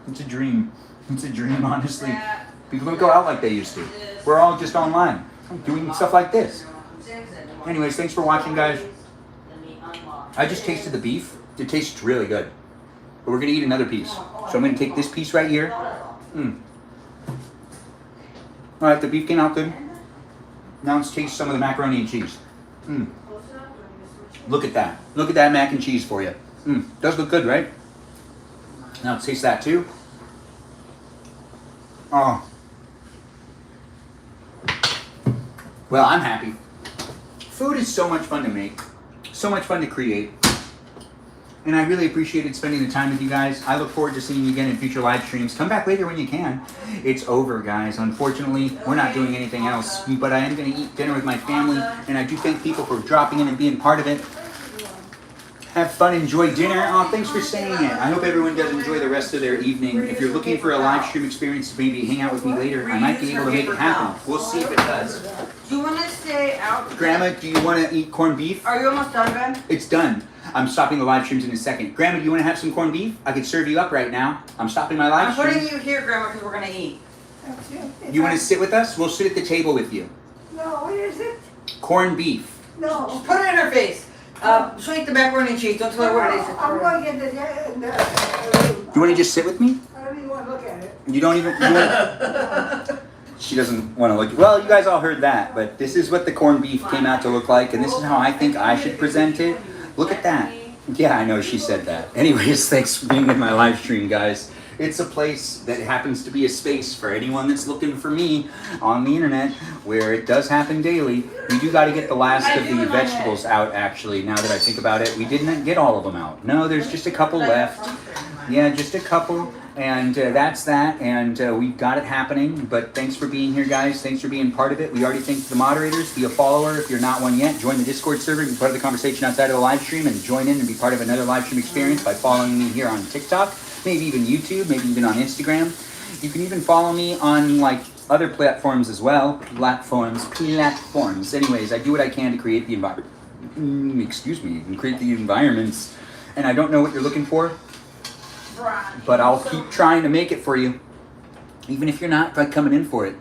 It's a dream. It's a dream, honestly. People don't go out like they used to. We're all just online, doing stuff like this. Anyways, thanks for watching, guys. I just tasted the beef. It tastes really good. But we're going to eat another piece. So I'm going to take this piece right here. Alright, the beef came out good. Now let's taste some of the macaroni and cheese. Look at that. Look at that mac and cheese for you. Does look good, right? Now let's taste that too. Oh. Well, I'm happy. Food is so much fun to make. So much fun to create. And I really appreciated spending the time with you guys. I look forward to seeing you again in future live streams. Come back later when you can. It's over, guys. Unfortunately, we're not doing anything else. But I am going to eat dinner with my family. And I do thank people for dropping in and being part of it. Have fun, enjoy dinner. Oh, thanks for saying it. I hope everyone does enjoy the rest of their evening. If you're looking for a live stream experience to maybe hang out with me later, I might be able to make it happen. We'll see if it does. Do you want to stay out? Grandma, do you want to eat corned beef? Are you almost done, Ben? It's done. I'm stopping the live streams in a second. Grandma, do you want to have some corned beef? I could serve you up right now. I'm stopping my live stream. I'm putting you here, Grandma, because we're going to eat. You want to sit with us? We'll sit at the table with you. No, what is it? Corned beef. No. Just put it in her face. She'll eat the macaroni and cheese. Don't tell her what it is. I'm going to get the You want to just sit with me? I don't even want to look at it. You don't even... She doesn't want to look... Well, you guys all heard that, but this is what the corned beef came out to look like, and this is how I think I should present it. Look at that. Yeah, I know she said that. Anyways, thanks for being in my live stream, guys. It's a place that happens to be a space for anyone that's looking for me on the internet, where it does happen daily. We do got to get the last of the vegetables out, actually, now that I think about it. We didn't get all of them out. No, there's just a couple left. Yeah, just a couple. And that's that, and we've got it happening. But thanks for being here, guys. Thanks for being part of it. We already thanked the moderators. Be a follower if you're not one yet. Join the Discord server, be part of the conversation outside of the live stream, and join in and be part of another live stream experience by following me here on TikTok, maybe even YouTube, maybe even on Instagram. You can even follow me on like other platforms as well. Platforms. Anyways, I do what I can to create the environment. And create the environments. And I don't know what you're looking for, but I'll keep trying to make it for you, even if you're not like coming in for it.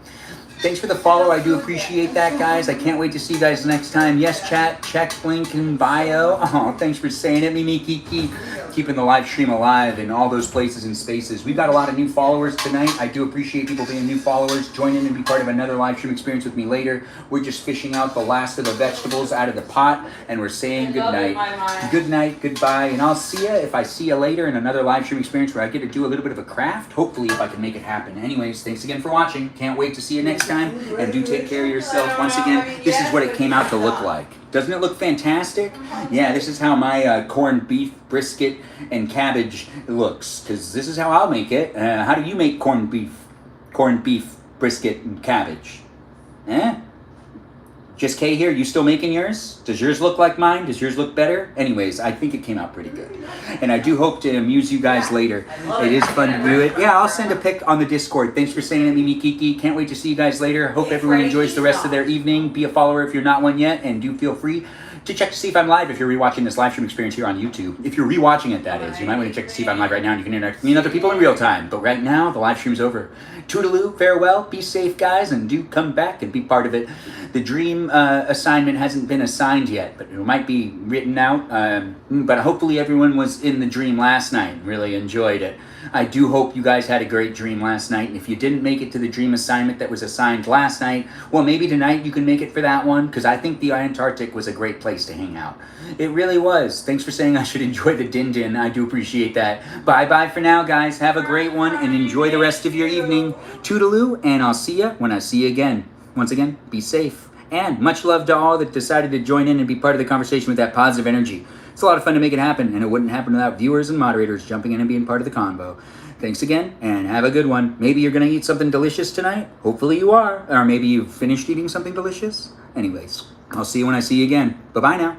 Thanks for the follow. I do appreciate that, guys. I can't wait to see you guys next time. Yes, chat, check link in bio. Oh, thanks for saying it, Mimi Kiki. Keeping the live stream alive in all those places and spaces. We've got a lot of new followers tonight. I do appreciate people being new followers. Join in and be part of another live stream experience with me later. We're just fishing out the last of the vegetables out of the pot, and we're saying good night. Good night, goodbye, and I'll see you if I see you later in another live stream experience where I get to do a little bit of a craft. Hopefully, if I can make it happen. Anyways, thanks again for watching. Can't wait to see you next time, and do take care of yourself. Once again, this is what it came out to look like. Doesn't it look fantastic? Yeah, this is how my corned beef, brisket, and cabbage looks. Because this is how I'll make it. How do you make corned beef, brisket, and cabbage? Eh? Just Kay here, you still making yours? Does yours look like mine? Does yours look better? Anyways, I think it came out pretty good. And I do hope to amuse you guys later. It is fun to do it. Yeah, I'll send a pic on the Discord. Thanks for saying it, Mimi Kiki. Can't wait to see you guys later. Hope everyone enjoys the rest of their evening. Be a follower if you're not one yet, and do feel free to check to see if I'm live if you're rewatching this live stream experience here on YouTube. If you're rewatching it, that is. You might want to check to see if I'm live right now, and you can interact with me and other people in real time. But right now, the live stream's over. Toodaloo, farewell, be safe, guys, and do come back and be part of it. The dream assignment hasn't been assigned yet, but it might be written out. But hopefully everyone was in the dream last night and really enjoyed it. I do hope you guys had a great dream last night. And if you didn't make it to the dream assignment that was assigned last night, well, maybe tonight you can make it for that one, because I think the Antarctic was a great place to hang out. It really was. Thanks for saying I should enjoy the din-din. I do appreciate that. Bye-bye for now, guys. Have a great one and enjoy the rest of your evening. Toodaloo, and I'll see you when I see you again. Once again, be safe. And much love to all that decided to join in and be part of the conversation with that positive energy. It's a lot of fun to make it happen, and it wouldn't happen without viewers and moderators jumping in and being part of the convo. Thanks again, and have a good one. Maybe you're going to eat something delicious tonight. Hopefully you are. Or maybe you've finished eating something delicious. Anyways, I'll see you when I see you again. Bye-bye now.